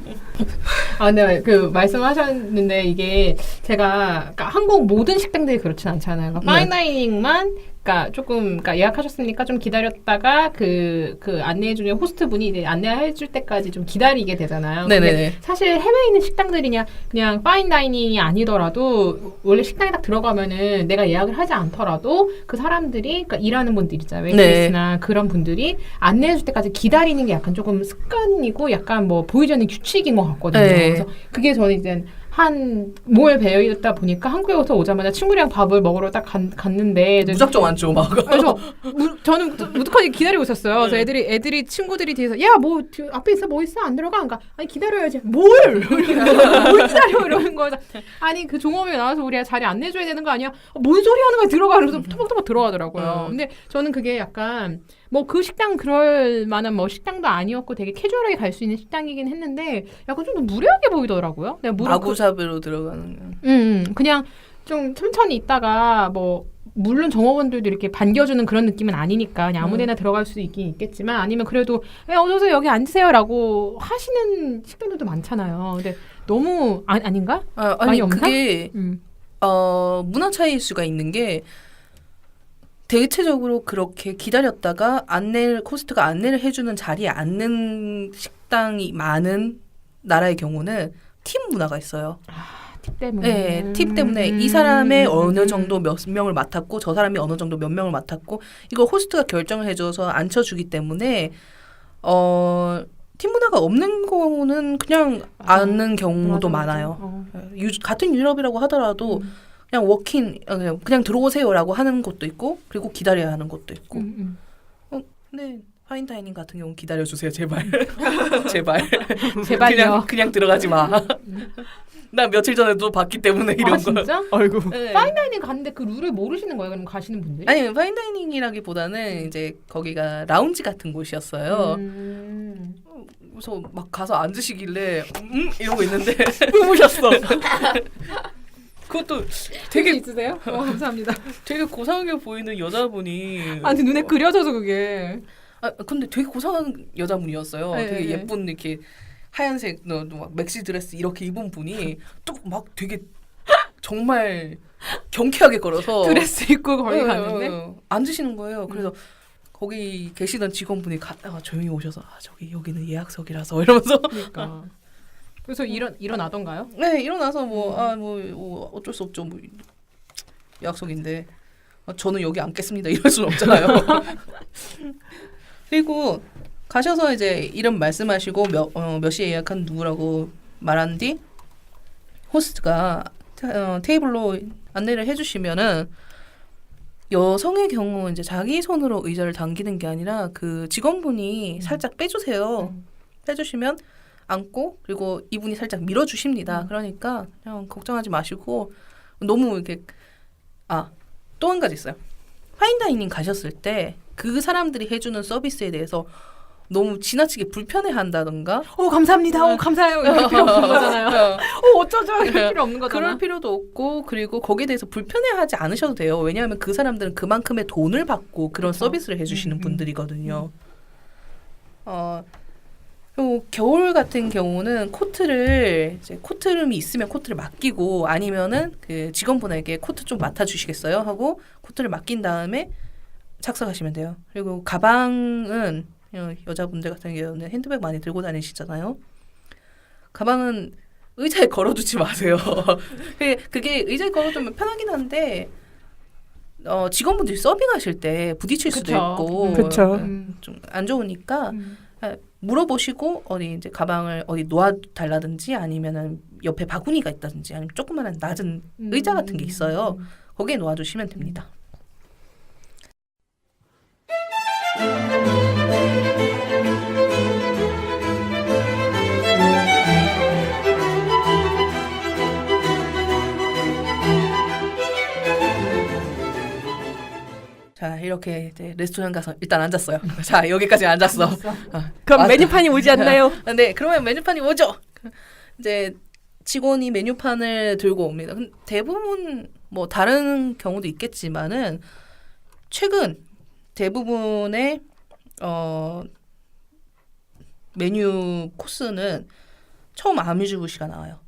아, 네, 그 말씀하셨는데 이게 제가 그러니까 한국 모든 식당들이 그렇진 않잖아요. 그러니까 파인다이닝만 그러니까 조금 그러니까 예약하셨으니까 좀 기다렸다가 그 안내해주는 호스트분이 이제 안내해줄 때까지 좀 기다리게 되잖아요. 네네네. 사실 해외에 있는 식당들이 그냥 파인다이닝이 아니더라도 원래 식당에 딱 들어가면은 내가 예약을 하지 않더라도 그 사람들이 그러니까 일하는 분들 있잖아요. 웨이트리스나 그런 분들이 안내해줄 때까지 기다리는 게 약간 조금 습관이고 약간 뭐 보이지 않는 규칙인 것 같거든요. 네. 그래서 그게 저는 이제 한 몸에 배어 있다 보니까 한국에 오자마자 친구랑 밥을 먹으러 딱 갔는데 무작정 앉죠 막. 그래서 저는 무득하게 기다리고 있었어요. 그래서 애들이 친구들이 뒤에서 야 뭐 앞에 있어 뭐 있어 안 들어가? 그러니까 아니 기다려야지. 뭘 기다려 이러는 거예요. 아니 그 종업원이 나와서 우리가 자리 안내줘야 되는 거 아니야? 뭔 소리 하는 거야 들어가. 그래서 토박토박 들어가더라고요. 근데 저는 그게 약간 뭐 그 식당 그럴 만한 뭐 식당도 아니었고 되게 캐주얼하게 갈 수 있는 식당이긴 했는데 약간 좀 더 무례하게 보이더라고요. 내가 아구잡으로 들어가는. 그냥 좀 천천히 있다가 뭐 물론 종업원들도 이렇게 반겨주는 그런 느낌은 아니니까 그냥 아무데나 들어갈 수도 있긴 있겠지만 아니면 그래도 어서오세요 여기 앉으세요라고 하시는 식당들도 많잖아요. 근데 너무 아닌가? 아니 많이 없나? 그게 문화 차이일 수가 있는 게 대체적으로 그렇게 기다렸다가 호스트가 안내를 해주는 자리에 앉는 식당이 많은 나라의 경우는 팀 문화가 있어요. 팁 때문에. 네, 팁 때문에 이 사람의 어느 정도 몇 명을 맡았고 저 사람이 어느 정도 몇 명을 맡았고 이걸 호스트가 결정을 해줘서 앉혀주기 때문에 팀 문화가 없는 경우는 그냥 앉는 경우도 많아요. 같은 유럽이라고 하더라도 그냥 워킹 그냥 들어오세요라고 하는 곳도 있고 그리고 기다려야 하는 곳도 있고. 근데 파인다이닝 같은 경우는 기다려주세요 제발. 제발요. 그냥 들어가지 마. 나 며칠 전에도 봤기 때문에 이런 거. 진짜? 아이고. 네. 파인다이닝 갔는데 그 룰을 모르시는 거예요? 그럼 가시는 분들이? 아니 파인다이닝이라기보다는 이제 거기가 라운지 같은 곳이었어요. 그래서 막 가서 앉으시길래 이러고 있는데 부으셨어. 그것도 되게 있으세요? 감사합니다. 되게 고상하게 보이는 여자분이. 아니 눈에 그려져서 그게. 근데 되게 고상한 여자분이었어요. 네, 되게 네. 예쁜 이렇게 하얀색 막 맥시 드레스 이렇게 입은 분이 또 막 되게 정말 경쾌하게 걸어서 드레스 입고 거기 갔는데 앉으시는 거예요. 그래서 거기 계시던 직원분이 조용히 오셔서 저기 여기는 예약석이라서 이러면서 그러니까. 그래서 일어나던가요? 네 일어나서 뭐 어쩔 수 없죠 뭐 예약석인데 저는 여기 앉겠습니다 이럴 수는 없잖아요. 그리고 가셔서 이제 이름 말씀하시고 몇 시에 예약한 누구라고 말한 뒤 호스트가 테이블로 안내를 해주시면은 여성의 경우 이제 자기 손으로 의자를 당기는 게 아니라 그 직원분이 살짝 빼주세요. 빼주시면 앉고 그리고 이분이 살짝 밀어주십니다. 그러니까 그냥 걱정하지 마시고 너무 이렇게 또 한 가지 있어요. 파인다이닝 가셨을 때 그 사람들이 해주는 서비스에 대해서 너무 지나치게 불편해한다던가 감사합니다. 감사해요. 이럴 필요 없는 거잖아요. 어쩌죠? 이럴 필요 없는 거잖아. 그럴 필요도 없고 그리고 거기에 대해서 불편해하지 않으셔도 돼요. 왜냐하면 그 사람들은 그만큼의 돈을 받고 그런 서비스를 해주시는 분들이거든요. 그리고 겨울 같은 경우는 코트룸이 있으면 코트를 맡기고 아니면은 그 직원분에게 코트 좀 맡아주시겠어요? 하고 코트를 맡긴 다음에 착석하시면 돼요. 그리고 가방은 여자분들 같은 경우는 핸드백 많이 들고 다니시잖아요. 가방은 의자에 걸어두지 마세요. 그게 의자에 걸어두면 편하긴 한데 직원분들이 서빙하실 때 부딪힐 수도 그쵸. 있고 그쵸. 좀 안 좋으니까 물어보시고 어디 이제 가방을 어디 놓아 달라든지 아니면은 옆에 바구니가 있다든지 아니면 조그마한 낮은 의자 같은 게 있어요. 거기에 놓아두시면 됩니다. 자 이렇게 이제 레스토랑 가서 일단 앉았어요. 자 여기까지 앉았어. 그럼 아, 메뉴판이 오지 않나요? 네, 그러면 메뉴판이 오죠. 이제 직원이 메뉴판을 들고 옵니다. 대부분 뭐 다른 경우도 있겠지만은 최근 대부분의 메뉴 코스는 처음 아뮤즈부시가 나와요.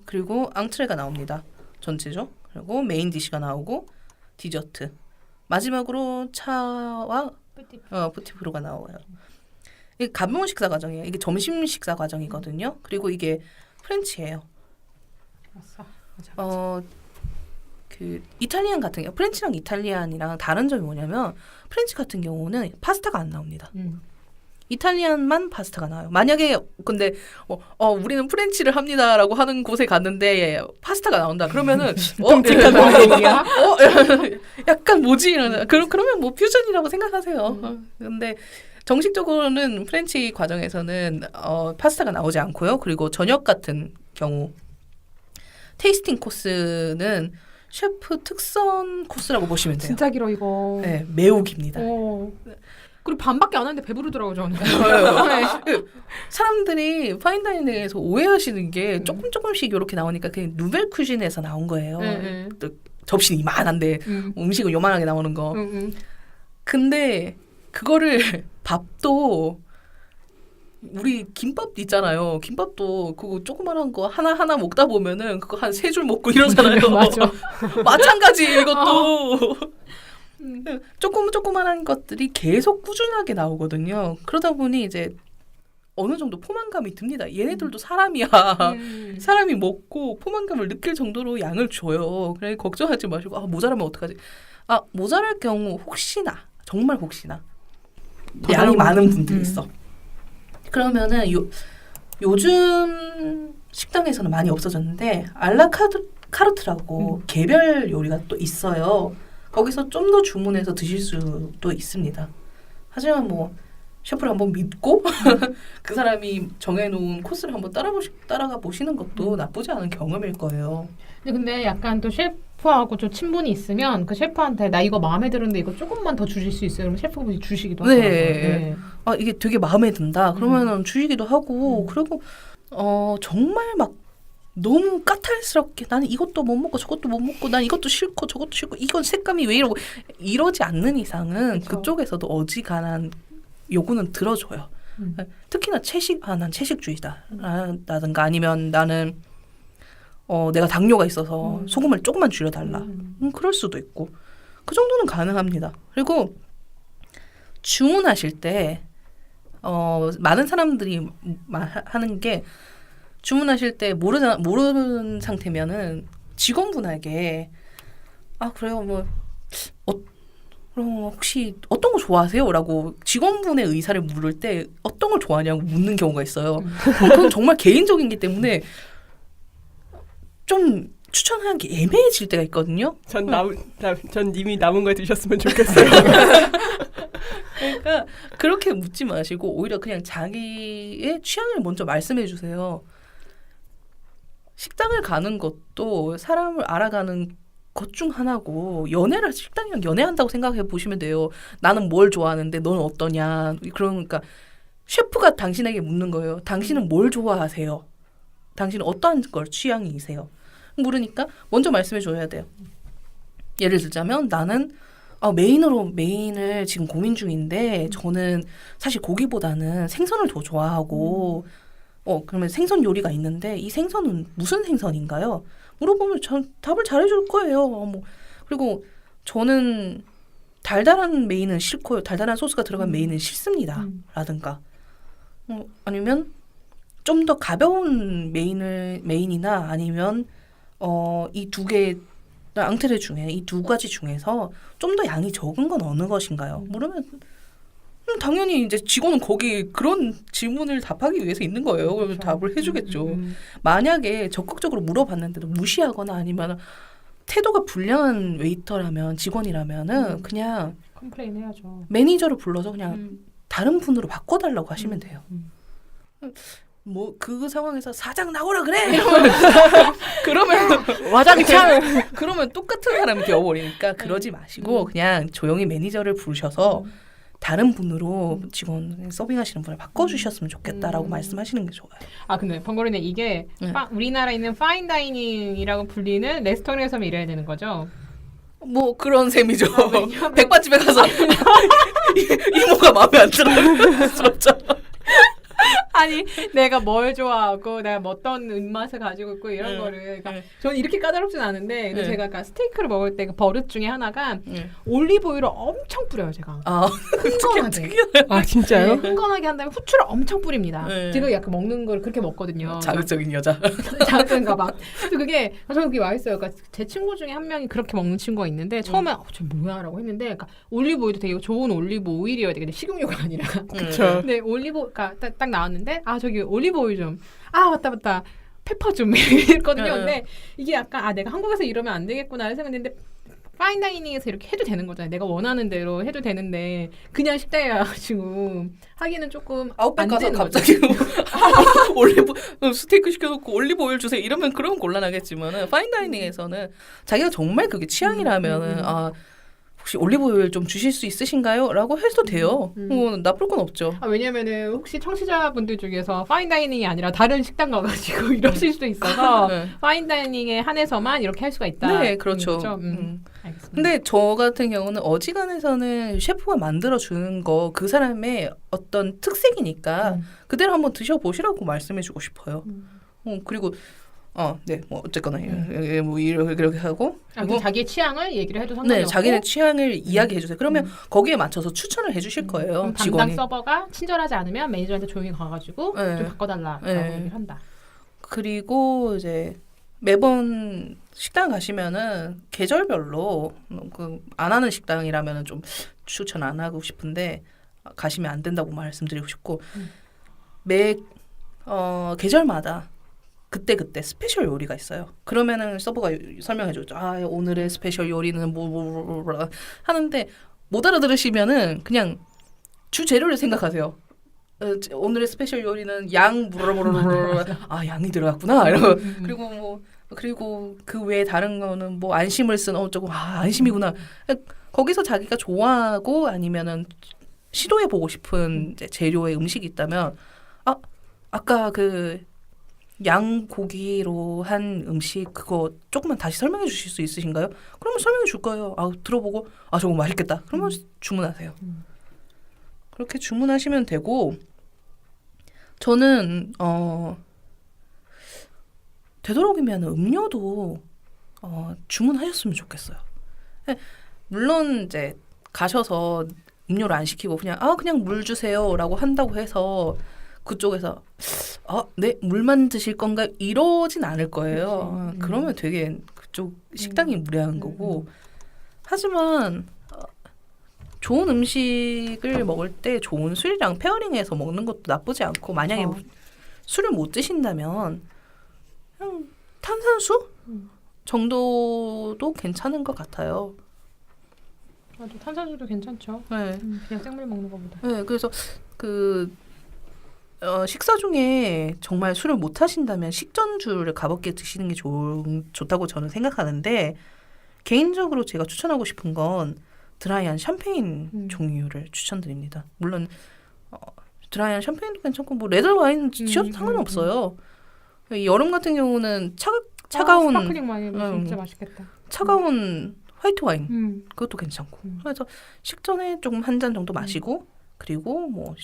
그리고 앙트레가 나옵니다. 전체죠. 그리고 메인 디시가 나오고 디저트. 마지막으로 차와 푸티프로가 나와요. 이게 가벼운 식사 과정이에요. 이게 점심 식사 과정이거든요. 그리고 이게 프렌치예요. 그 이탈리안 같은 경우 프렌치랑 이탈리안이랑 다른 점이 뭐냐면 프렌치 같은 경우는 파스타가 안 나옵니다. 이탈리안만 파스타가 나와요. 만약에 근데 우리는 프렌치를 합니다라고 하는 곳에 갔는데 파스타가 나온다. 그러면은 약간 뭐지 이러는. 그러면 뭐 퓨전이라고 생각하세요. 근데 정식적으로는 프렌치 과정에서는 파스타가 나오지 않고요. 그리고 저녁 같은 경우 테이스팅 코스는 셰프 특선 코스라고 보시면 돼요. 진짜 길어 이거. 네, 매우 깁니다. 그리고 반밖에 안 하는데 배부르더라고요 저는. 사람들이 파인다이닝에서 오해하시는 게 조금씩 이렇게 나오니까 그냥 누벨 쿠진에서 나온 거예요. 또 접시는 이만한데 음식은 요만하게 나오는 거. 근데 그거를 밥도 우리 김밥 있잖아요. 김밥도 그거 조그만한 거 하나 먹다 보면은 그거 한 3줄 먹고 이러잖아요. 맞아. 마찬가지 이것도. 조그만한 것들이 계속 꾸준하게 나오거든요. 그러다 보니 이제 어느 정도 포만감이 듭니다. 얘네들도 사람이야. 사람이 먹고 포만감을 느낄 정도로 양을 줘요. 그래 걱정하지 마시고 모자라면 어떡하지? 모자랄 경우 혹시나 정말 혹시나 양이 많은 분들이 있어. 그러면은 요즘 식당에서는 많이 없어졌는데 알라카르트라고 개별 요리가 또 있어요. 거기서 좀 더 주문해서 드실 수도 있습니다. 하지만 뭐 셰프를 한번 믿고 그 사람이 정해놓은 코스를 한번 따라가 보시는 것도 나쁘지 않은 경험일 거예요. 근데 약간 또 셰프하고 좀 친분이 있으면 그 셰프한테 나 이거 마음에 드는데 이거 조금만 더 주실 수 있어요? 그러면 셰프분이 주시기도 하더라고요. 네. 이게 되게 마음에 든다. 그러면은 주시기도 하고 그리고 정말 막 너무 까탈스럽게 나는 이것도 못 먹고 저것도 못 먹고 난 이것도 싫고 저것도 싫고 이건 색감이 왜 이러고 이러지 않는 이상은 그쵸. 그쪽에서도 어지간한 요구는 들어줘요. 특히나 난 채식주의다 라든가 아니면 나는 내가 당뇨가 있어서 소금을 조금만 줄여달라. 그럴 수도 있고 그 정도는 가능합니다. 그리고 주문하실 때 많은 사람들이 하는 게 주문하실 때 모르는 상태면은 직원분에게 그래요 뭐 그럼 혹시 어떤 거 좋아하세요? 라고 직원분의 의사를 물을 때 어떤 걸 좋아하냐고 묻는 경우가 있어요. 그건 정말 개인적이기 때문에 좀 추천하는 게 애매해질 때가 있거든요. 전 이미 남은 거 드셨으면 좋겠어요. 그러니까 그렇게 묻지 마시고 오히려 그냥 자기의 취향을 먼저 말씀해 주세요. 식당을 가는 것도 사람을 알아가는 것 중 하나고 식당이랑 연애한다고 생각해 보시면 돼요. 나는 뭘 좋아하는데 너는 어떠냐. 그러니까 셰프가 당신에게 묻는 거예요. 당신은 뭘 좋아하세요? 당신은 어떠한 걸 취향이세요? 물으니까 먼저 말씀해 줘야 돼요. 예를 들자면 나는 메인을 지금 고민 중인데 저는 사실 고기보다는 생선을 더 좋아하고 그러면 생선 요리가 있는데 이 생선은 무슨 생선인가요? 물어보면 전 답을 잘해줄 거예요. 그리고 저는 달달한 메인은 싫고요. 달달한 소스가 들어간 메인은 싫습니다. 라든가 아니면 좀 더 가벼운 메인이나 아니면 이 두 개 앙트레 중에 이 두 가지 중에서 좀 더 양이 적은 건 어느 것인가요? 물으면 당연히 이제 직원은 거기 그런 질문을 답하기 위해서 있는 거예요. 그러면 답을 해주겠죠. 만약에 적극적으로 물어봤는데도 무시하거나 아니면 태도가 불량한 웨이터라면 직원이라면은 그냥 컴플레인 해야죠. 매니저를 불러서 그냥 다른 분으로 바꿔달라고 하시면 돼요. 뭐 그 상황에서 사장 나오라 그래 그러면 와장창. 그러면 똑같은 사람이 되어버리니까 그러지 마시고 그냥 조용히 매니저를 부르셔서 다른 분으로 직원 서빙하시는 분을 바꿔주셨으면 좋겠다라고 말씀하시는 게 좋아요. 아 근데 번거리네 이게 우리나라에 있는 파인다이닝이라고 불리는 레스토랑에서만 일해야 되는 거죠? 뭐 그런 셈이죠. 왜냐면- 백반집에 가서 이모가 마음에 안 들어. 아니 내가 뭘 좋아하고 내가 뭐 어떤 입맛을 가지고 있고 이런 거를 그러니까 저는 이렇게 까다롭진 않은데 근데 제가 아까 스테이크를 먹을 때 그 버릇 중에 하나가 올리브 오일을 엄청 뿌려요 제가. 흥건하게. 아 진짜요? 흥건하게 한 다음에 후추를 엄청 뿌립니다. 네. 제가 약간 먹는 걸 그렇게 먹거든요. 자극적인 여자. 자극인가 봐. 그래서 그게 저는 그게 맛있어요. 그러니까 제 친구 중에 한 명이 그렇게 먹는 친구가 있는데 처음에 저 뭐야라고 했는데 그러니까 올리브 오일도 되게 좋은 올리브 오일이어야 되겠는데 식용유가 아니라. 그렇죠. 근데 올리브 그러니까 딱 나왔는데 아 저기 올리브 오일 좀 아 맞다 페퍼 좀 이랬거든요. 근데 이게 약간 아 내가 한국에서 이러면 안 되겠구나 생각했는데 파인다이닝에서 이렇게 해도 되는 거잖아요. 내가 원하는 대로 해도 되는데 그냥 식당에 가가지고 하기는 조금 아웃백 안 가서 되는 갑자기 올리브 스테이크 시켜놓고 올리브 오일 주세요 이러면 그러면 곤란하겠지만은 파인다이닝에서는 자기가 정말 그게 취향이라면은 아 혹시 올리브 오일 좀 주실 수 있으신가요? 라고 해도 돼요. 나쁠 건 없죠. 아, 왜냐면은 혹시 청취자분들 중에서 파인다이닝이 아니라 다른 식당 가가지고 이러실 수도 있어서 네. 파인다이닝에 한해서만 이렇게 할 수가 있다. 네, 그렇죠. 알겠습니다. 근데 저 같은 경우는 어지간해서는 셰프가 만들어주는 거 그 사람의 어떤 특색이니까 그대로 한번 드셔보시라고 말씀해주고 싶어요. 그리고 네, 뭐 어쨌거나 뭐 이렇게 하고 그리고 자기의 취향을 얘기를 해도 상관이 네, 없고 자기네 취향을 이야기해주세요. 그러면 거기에 맞춰서 추천을 해주실 거예요. 그럼 담당 직원이. 서버가 친절하지 않으면 매니저한테 조용히 가가지고 네. 좀 바꿔달라라고 네. 얘기를 한다. 그리고 이제 매번 식당 가시면은 계절별로 안 하는 식당이라면은 좀 추천 안 하고 싶은데 가시면 안 된다고 말씀드리고 싶고 매 계절마다 그때 스페셜 요리가 있어요. 그러면은 서버가 설명해주죠. 아 오늘의 스페셜 요리는 뭐 하는데 못 알아들으시면은 그냥 주 재료를 생각하세요. 오늘의 스페셜 요리는 양 아 양이 들어갔구나. 이러고 그리고 그 외에 다른 거는 뭐 안심을 쓴 어쩌고 안심이구나. 거기서 자기가 좋아하고 아니면은 시도해 보고 싶은 이제 재료의 음식이 있다면 아까 그 양고기로 한 음식 그거 조금만 다시 설명해 주실 수 있으신가요? 그러면 설명해 줄 거예요. 들어보고 저거 맛있겠다. 그러면 주문하세요. 그렇게 주문하시면 되고 저는 되도록이면 음료도 주문하셨으면 좋겠어요. 물론 이제 가셔서 음료를 안 시키고 그냥 물 주세요라고 한다고 해서 그쪽에서 네 물만 드실 건가 이러진 않을 거예요. 그러면 되게 그쪽 식당이 무례한 거고 하지만 좋은 음식을 먹을 때 좋은 술이랑 페어링해서 먹는 것도 나쁘지 않고 만약에 술을 못 드신다면 그냥 탄산수 정도도 괜찮은 것 같아요. 맞아, 탄산수도 괜찮죠. 네. 그냥 생물 먹는 것보다. 네, 그래서 식사 중에 정말 술을 못 하신다면 식전주를 가볍게 드시는 게 좋다고 저는 생각하는데 개인적으로 제가 추천하고 싶은 건 드라이한 샴페인 종류를 추천드립니다. 물론 드라이한 샴페인도 괜찮고 뭐 레드 와인 드셔도 상관없어요. 여름 같은 경우는 차가운 스파클링 와인 진짜 맛있겠다. 차가운 화이트 와인 그것도 괜찮고 그래서 식전에 조금 한 잔 정도 마시고 그리고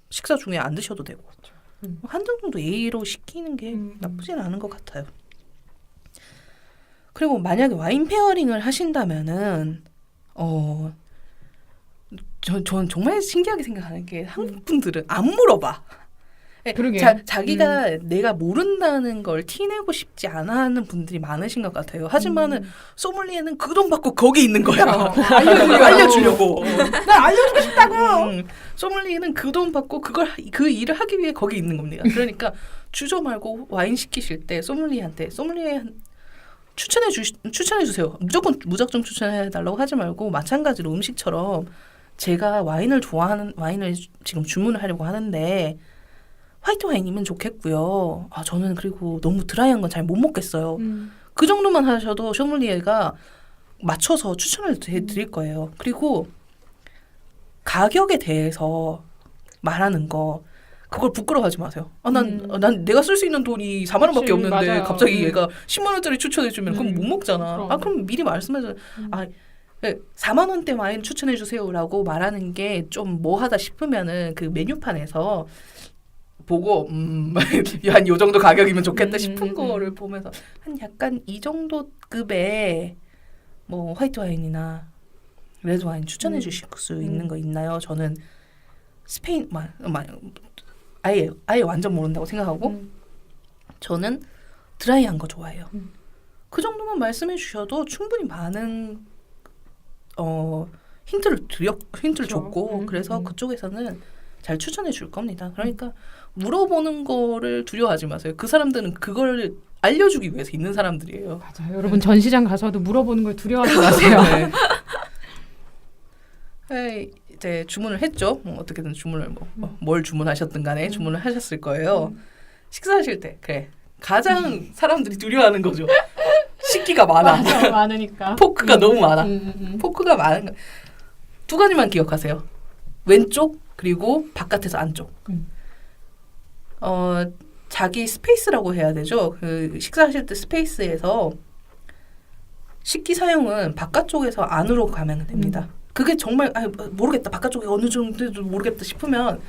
식사 중에 안 드셔도 되고 한 잔 정도 예의로 시키는 게 나쁘진 않은 것 같아요. 그리고 만약에 와인 페어링을 하신다면은 전 정말 신기하게 생각하는 게 한국 분들은 안 물어봐. 그러게. 자기가 내가 모른다는 걸 티내고 싶지 않아 하는 분들이 많으신 것 같아요. 하지만은 소믈리에는 그 돈 받고 거기 있는 거야. 알려주려고. 나 알려주고 싶다고. 소믈리에는 그 돈 받고 그 일을 하기 위해 거기 있는 겁니다. 그러니까 주저 말고 와인 시키실 때 소믈리에 추천해 주세요. 무작정 추천해 달라고 하지 말고 마찬가지로 음식처럼 제가 와인을 지금 주문을 하려고 하는데 화이트 와인이면 좋겠고요. 저는 그리고 너무 드라이한 건 잘 못 먹겠어요. 그 정도만 하셔도 소믈리에가 맞춰서 추천을 드릴 거예요. 그리고 가격에 대해서 말하는 거 그걸 부끄러워하지 마세요. 난 내가 쓸 수 있는 돈이 4만 원밖에 없는데 맞아요. 갑자기 얘가 10만 원짜리 추천해주면 그럼 못 먹잖아. 그럼. 그럼 미리 말씀해줘. 4만 원대 와인 추천해 주세요라고 말하는 게 좀 뭐하다 싶으면은 그 메뉴판에서 보고 한 요 정도 가격이면 좋겠다 싶은 거를 보면서 한 약간 이 정도 급의 뭐 화이트 와인이나 레드 와인 추천해 주실 수 있는 거 있나요? 저는 스페인 아예 완전 모른다고 생각하고 저는 드라이한 거 좋아해요. 그 정도만 말씀해 주셔도 충분히 많은 힌트를 줬고 그래서 그쪽에서는 잘 추천해 줄 겁니다. 그러니까 물어보는 거를 두려워하지 마세요. 그 사람들은 그걸 알려주기 위해서 있는 사람들이에요. 맞아요. 여러분 전시장 가서도 물어보는 걸 두려워하지 마세요. 이제 주문을 했죠. 어떻게든 주문을 뭘 주문하셨든 간에 주문을 하셨을 거예요. 식사하실 때 가장 사람들이 두려워하는 거죠. 식기가 많아. 맞아, 많으니까. 포크가 너무 많아. 포크가 많은 거. 두 가지만 기억하세요. 왼쪽 그리고 바깥에서 안쪽. 자기 스페이스라고 해야 되죠. 그 식사하실 때 스페이스에서 식기 사용은 바깥쪽에서 안으로 가면 됩니다. 그게 정말 모르겠다. 바깥쪽에 어느 정도인지 모르겠다 싶으면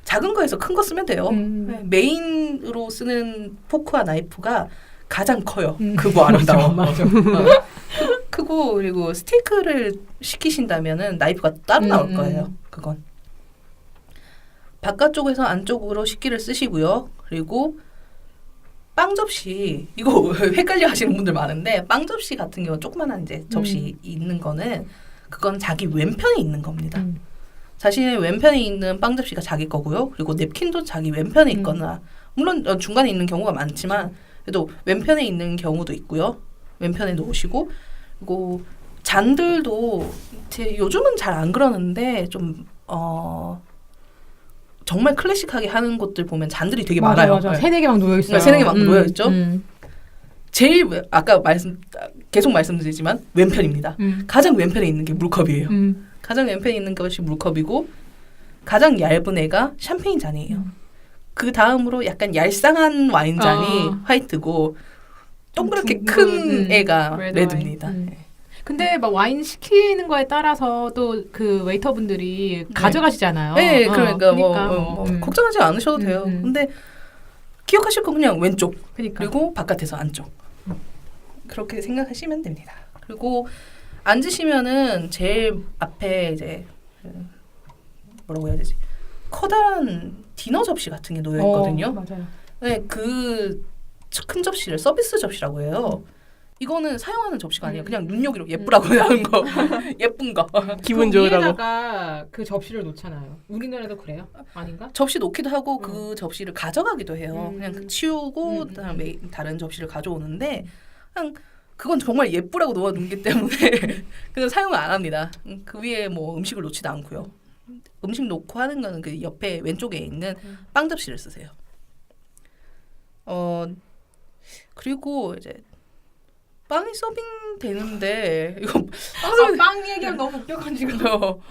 작은 거에서 큰 거 쓰면 돼요. 메인으로 쓰는 포크와 나이프가 가장 커요. 크고 아름다워. 맞아. 크고 그리고 스테이크를 시키신다면은 나이프가 따로 나올 거예요. 그건. 바깥쪽에서 안쪽으로 식기를 쓰시고요. 그리고 빵 접시 이거 헷갈려 하시는 분들 많은데 빵 접시 같은 경우 조그만한 이제 접시 있는 거는 그건 자기 왼편에 있는 겁니다. 자신의 왼편에 있는 빵 접시가 자기 거고요. 그리고 냅킨도 자기 왼편에 있거나 물론 중간에 있는 경우가 많지만 그래도 왼편에 있는 경우도 있고요. 왼편에 놓으시고 그리고 잔들도 요즘은 잘 안 그러는데 좀 정말 클래식하게 하는 곳들 보면 잔들이 되게 많아요. 맞아. 세네 개 막 놓여 있어요. 세네 개 막 놓여 있죠. 제일 아까 계속 말씀드리지만 왼편입니다. 가장 왼편에 있는 게 물컵이에요. 가장 왼편에 있는 것이 물컵이고 가장 얇은 애가 샴페인 잔이에요. 그 다음으로 약간 얄쌍한 와인잔이 화이트고 동그랗게 큰 애가 레드입니다. 근데 막 와인 시키는 거에 따라서 또 그 웨이터분들이 가져가시잖아요. 네, 그러니까 걱정하지 않으셔도 돼요. 근데 기억하실 거 그냥 왼쪽 그리고 바깥에서 안쪽 그렇게 생각하시면 됩니다. 그리고 앉으시면은 제일 앞에 이제 뭐라고 해야 되지? 커다란 디너 접시 같은 게 놓여 있거든요. 맞아요. 네, 그 큰 접시를 서비스 접시라고 해요. 이거는 사용하는 접시가 아니에요. 그냥 눈요기로 예쁘라고 하는 거. 예쁜 거. 기분 그 좋으라고. 위에다가 그 접시를 놓잖아요. 우리나라도 그래요? 아닌가? 접시 놓기도 하고 그 접시를 가져가기도 해요. 그냥 치우고 그다음에 다른 접시를 가져오는데 그냥 그건 정말 예쁘라고 놓아놓기 때문에 그냥 사용을 안 합니다. 그 위에 뭐 음식을 놓지도 않고요. 음식 놓고 하는 거는 그 옆에 왼쪽에 있는 빵 접시를 쓰세요. 그리고 이제 빵이 서빙 되는데 이거 빵 얘기가 너무 웃겨가지고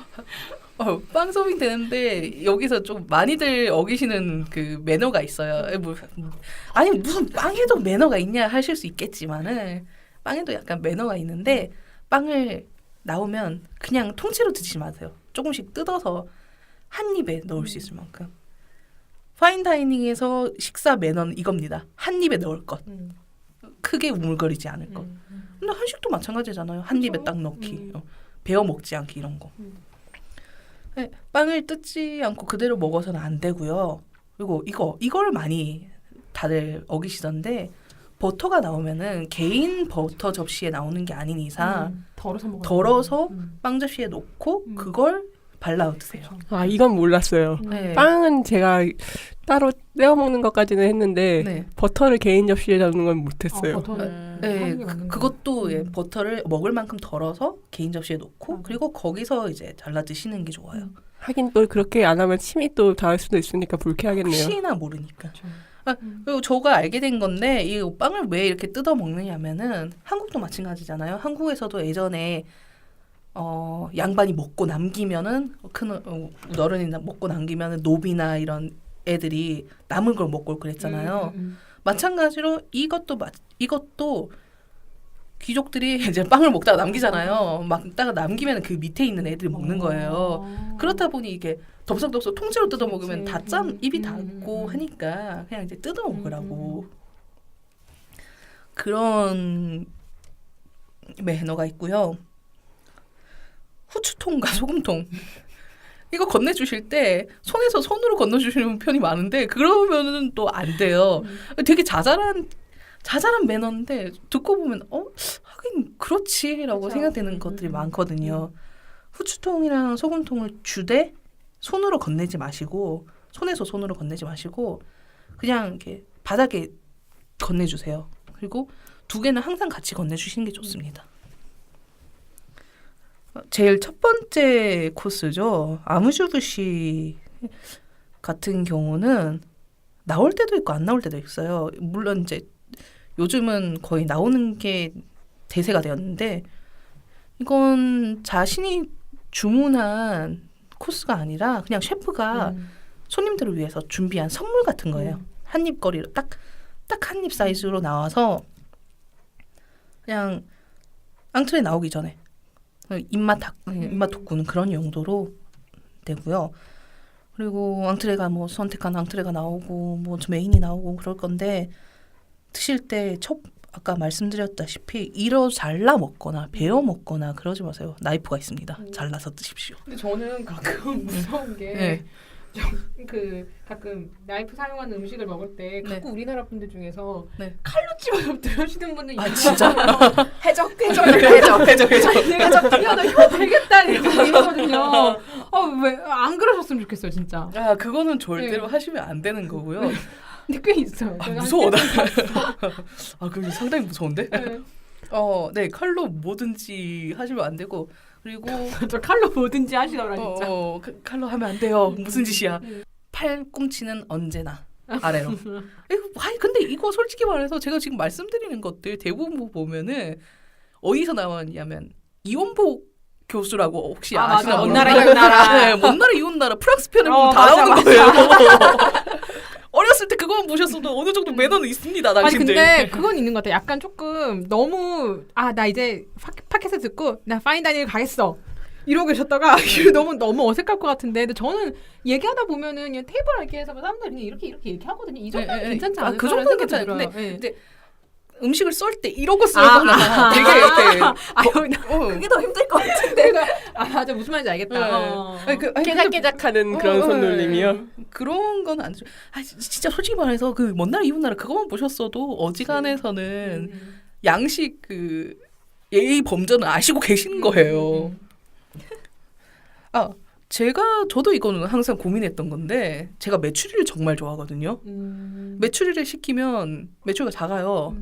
빵 서빙 되는데 여기서 좀 많이들 어기시는 그 매너가 있어요. 아니 무슨 빵에도 매너가 있냐 하실 수 있겠지만은 빵에도 약간 매너가 있는데 빵을 나오면 그냥 통째로 드시지 마세요. 조금씩 뜯어서 한 입에 넣을 수 있을 만큼. 파인다이닝에서 식사 매너는 이겁니다. 한 입에 넣을 것. 크게 우물거리지 않을 것. 근데 한식도 마찬가지잖아요. 한 입에 딱 넣기. 베어 먹지 않기 이런 거. 네, 빵을 뜯지 않고 그대로 먹어서는 안 되고요. 그리고 이걸 많이 다들 어기시던데 버터가 나오면은 개인 버터 접시에 나오는 게 아닌 이상 덜어서 빵 접시에 놓고 그걸 발라 드세요. 아, 이건 몰랐어요. 네. 빵은 제가 따로 떼어 먹는 것까지는 했는데 네. 버터를 개인 접시에 담는 건 못했어요. 네, 그것도 예, 버터를 먹을 만큼 덜어서 개인 접시에 놓고 그리고 거기서 이제 잘라 드시는 게 좋아요. 하긴 또 그렇게 안 하면 침이 또 닿을 수도 있으니까 불쾌하겠네요. 혹시나 모르니까. 그리고 저가 알게 된 건데 이 빵을 왜 이렇게 뜯어 먹느냐면은 한국도 마찬가지잖아요. 한국에서도 예전에 양반이 먹고 남기면은 큰 어른이 먹고 남기면은 노비나 이런 애들이 남은 걸 먹고 그랬잖아요. 마찬가지로 이것도 귀족들이 이제 빵을 먹다가 남기잖아요. 먹다가 남기면 그 밑에 있는 애들이 먹는 거예요. 그렇다 보니 이게 덥석덥석 통째로 뜯어 먹으면 다 입이 닿고 하니까 그냥 이제 뜯어 먹으라고 그런 매너가 있고요. 후추통과 소금통 이거 건네주실 때 손에서 손으로 건네주시는 편이 많은데 그러면은 또 안 돼요. 되게 자잘한 매너인데 듣고 보면 하긴 그렇지라고 그쵸. 생각되는 것들이 많거든요. 후추통이랑 소금통을 주되 손으로 건네지 마시고 손에서 손으로 건네지 마시고 그냥 이렇게 바닥에 건네주세요. 그리고 두 개는 항상 같이 건네주시는 게 좋습니다. 제일 첫 번째 코스죠. 아무주부시 같은 경우는 나올 때도 있고 안 나올 때도 있어요. 물론 이제 요즘은 거의 나오는 게 대세가 되었는데 이건 자신이 주문한 코스가 아니라 그냥 셰프가 손님들을 위해서 준비한 선물 같은 거예요. 한입 거리로 딱 한입 사이즈로 나와서 그냥 앙트레 나오기 전에 입맛 돋구는 그런 용도로 되고요. 그리고 앙트레가 뭐 선택한 앙트레가 나오고 뭐 메인이 나오고 그럴 건데 드실 때 아까 말씀드렸다시피 이로 잘라 먹거나 베어 먹거나 그러지 마세요. 나이프가 있습니다. 잘라서 드십시오. 근데 저는 가끔 무서운 게 네. 가끔 나이프 사용하는 음식을 먹을 때 가끔 네. 우리나라 분들 중에서 네. 칼로 찝어서 들으시는 분들 아 진짜? 해적. 내가 혀되겠다 이러거든요. 왜 안 그러셨으면 좋겠어요, 진짜. 아 그거는 절대로 네. 하시면 안 되는 거고요. 근데 꽤 있어요. 아, 무서워 나. 아 그럼 상당히 무서운데? 네. 네 칼로 뭐든지 하시면 안 되고 그리고 저 칼로 뭐든지 하시더라 진짜. 칼로 하면 안 돼요. 무슨 짓이야? 팔꿈치는 언제나 아래로. 근데 이거 솔직히 말해서 제가 지금 말씀드리는 것들 대부분 보면은 어디서 나왔냐면 이원복 교수라고 혹시 아시나? 먼 나라 이웃 나라. 네, 먼 나라 이웃 나라 프랑스 편을 보면 다 맞아, 나오는 맞아. 거예요. 어렸을 때 그거만 보셨어도 어느 정도 매너는 있습니다, 아니 당신들. 근데 그건 있는 것 같아. 약간 조금 너무 나 이제 팟캐스트 듣고 나 파인다이닝 가겠어 이러고 계셨다가 너무 어색할 것 같은데 근데 저는 얘기하다 보면은 그냥 테이블 얘기해서 사람들이 그냥 이렇게 얘기하거든요. 이 정도는 괜찮지 않을까? 그 정도는 괜찮아요. 근데 네. 이제 음식을 썰 때 이러고 썰거나 되게 이렇게 그게 더 힘들 것 같은데. 맞아 무슨 말인지 알겠다. 깨작깨작하는 그런 손놀림이요. 그런 건 안 좋죠. 진짜 솔직히 말해서 그 먼 나라 이웃 나라 그거만 보셨어도 어지간해서는 양식 그 예의 범절은 아시고 계시는 거예요. 저도 이거는 항상 고민했던 건데 제가 메추리를 정말 좋아하거든요. 메추리를 시키면 메추리가 작아요.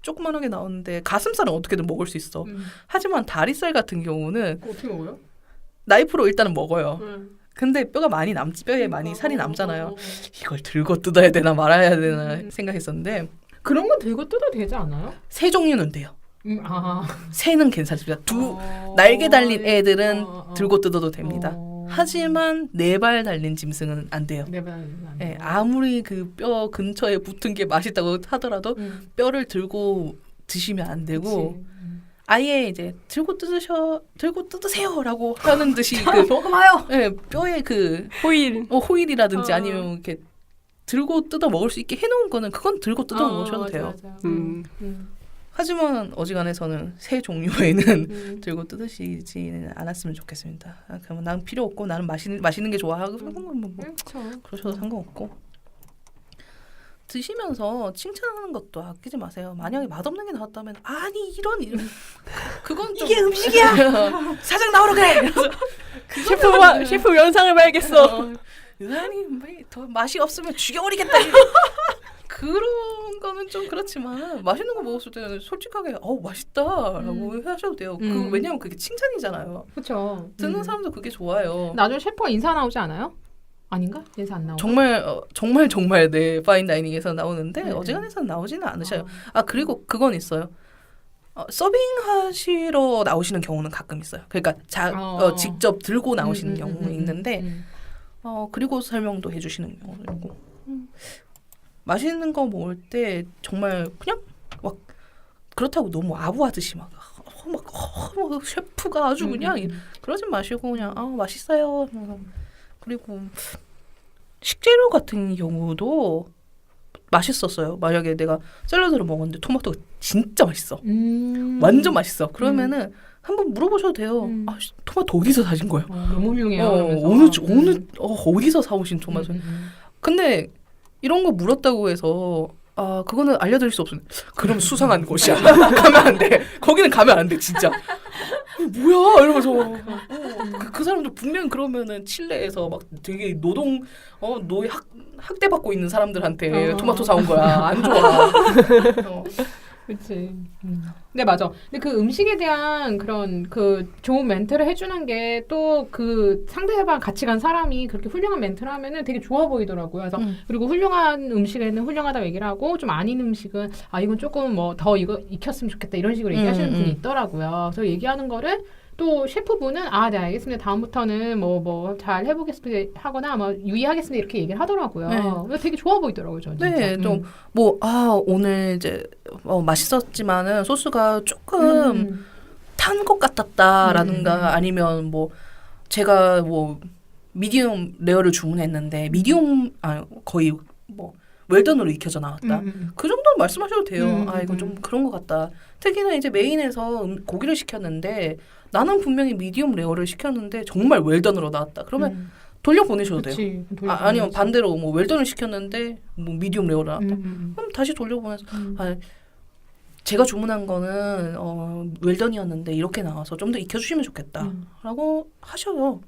조그만하게 나오는데 가슴살은 어떻게든 먹을 수 있어. 하지만 다리살 같은 경우는 어떻게 먹어요? 나이프로 일단은 먹어요. 근데 뼈에 많이 살이 남잖아요. 이걸 들고 뜯어야 되나 말아야 되나 생각했었는데 그런 건 들고 뜯어도 되지 않아요? 새 종류는 돼요. 새는 괜찮습니다. 날개 달린 애들은 들고 뜯어도 됩니다. 하지만 4발 달린 짐승은 안 돼요. 네, 아무리 그 뼈 근처에 붙은 게 맛있다고 하더라도 뼈를 들고 드시면 안 되고 아예 이제 들고 뜯으세요라고 하는 듯이 먹어봐요. 네, 뼈에 그 호일이라든지 아니면 이렇게 들고 뜯어 먹을 수 있게 해놓은 거는 그건 들고 뜯어 먹으셔도 돼요. 하지만 어지간해서는 새 종류에는 들고 뜯으시지는 않았으면 좋겠습니다. 그러면 난 필요 없고 나는 마시는 게 좋아하고 그러셔도 상관없고 드시면서 칭찬하는 것도 아끼지 마세요. 만약에 맛없는 게 나왔다면 아니 이런 그건 좀 이게 음식이야. 사장 나오라 그래. 셰프 영상을 봐야겠어. 아니 더 맛이 없으면 죽여버리겠다. 그런 거는 좀 그렇지만 맛있는 거 먹었을 때는 솔직하게 맛있다라고 하셔도 돼요. 왜냐면 그게 칭찬이잖아요. 그렇죠. 듣는 사람도 그게 좋아요. 나중에 셰프가 인사 나오지 않아요? 아닌가? 인사 안 나오고. 정말 네 파인다이닝에서 나오는데 네. 어지간해서는 나오지는 않으셔요. 그리고 그건 있어요. 서빙하시러 나오시는 경우는 가끔 있어요. 그러니까 직접 들고 나오시는 경우 있는데 그리고 설명도 해주시는 경우도 있고 맛있는 거 먹을 때 정말 그냥 막 그렇다고 너무 아부하듯이 막 셰프가 아주 그냥 그러지 마시고 그냥 맛있어요. 그리고 식재료 같은 경우도 맛있었어요. 만약에 내가 샐러드를 먹었는데 토마토가 진짜 맛있어. 완전 맛있어. 그러면은 한번 물어보셔도 돼요. 토마토 어디서 사신 거야? 너무 훌륭해요. 어디서 사오신 토마토? 근데 이런 거 물었다고 해서 그거는 알려드릴 수 없어요. 그럼 수상한 곳이야. 가면 안 돼. 거기는 가면 안 돼. 진짜. 뭐야? 이러면서 그 사람들 분명 그러면은 칠레에서 막 되게 노동 노예 학대받고 있는 사람들한테 토마토 사온 거야. 안 좋아. 그렇지. 네 맞아. 근데 그 음식에 대한 그런 그 좋은 멘트를 해주는 게 또 그 상대방 같이 간 사람이 그렇게 훌륭한 멘트를 하면은 되게 좋아 보이더라고요. 그래서 그리고 훌륭한 음식에는 훌륭하다고 얘기를 하고 좀 아닌 음식은 이건 조금 뭐 더 이거 익혔으면 좋겠다 이런 식으로 얘기하시는 분이 있더라고요. 그래서 얘기하는 거를 또 셰프분은 네 알겠습니다. 다음부터는 뭐 잘 해보겠습니다 하거나 뭐 유의하겠습니다 이렇게 얘기를 하더라고요. 네. 그래서 되게 좋아 보이더라고요. 저는 진짜. 네, 좀 오늘 이제 맛있었지만은 소스가 조금 탄 것 같았다라든가 아니면 뭐 제가 뭐 미디움 레어를 주문했는데 거의 뭐 웰던으로 익혀져 나왔다. 그 정도는 말씀하셔도 돼요. 이건 좀 그런 것 같다. 특히나 이제 메인에서 고기를 시켰는데 나는 분명히 미디움 레어를 시켰는데 정말 웰던으로 나왔다. 그러면 돌려보내셔도 돼요. 아니면 반대로 뭐 웰던을 시켰는데 뭐 미디움 레어로 나왔다. 그럼 다시 돌려보내서 제가 주문한 거는 웰던이었는데 이렇게 나와서 좀 더 익혀주시면 좋겠다. 라고 하셔요.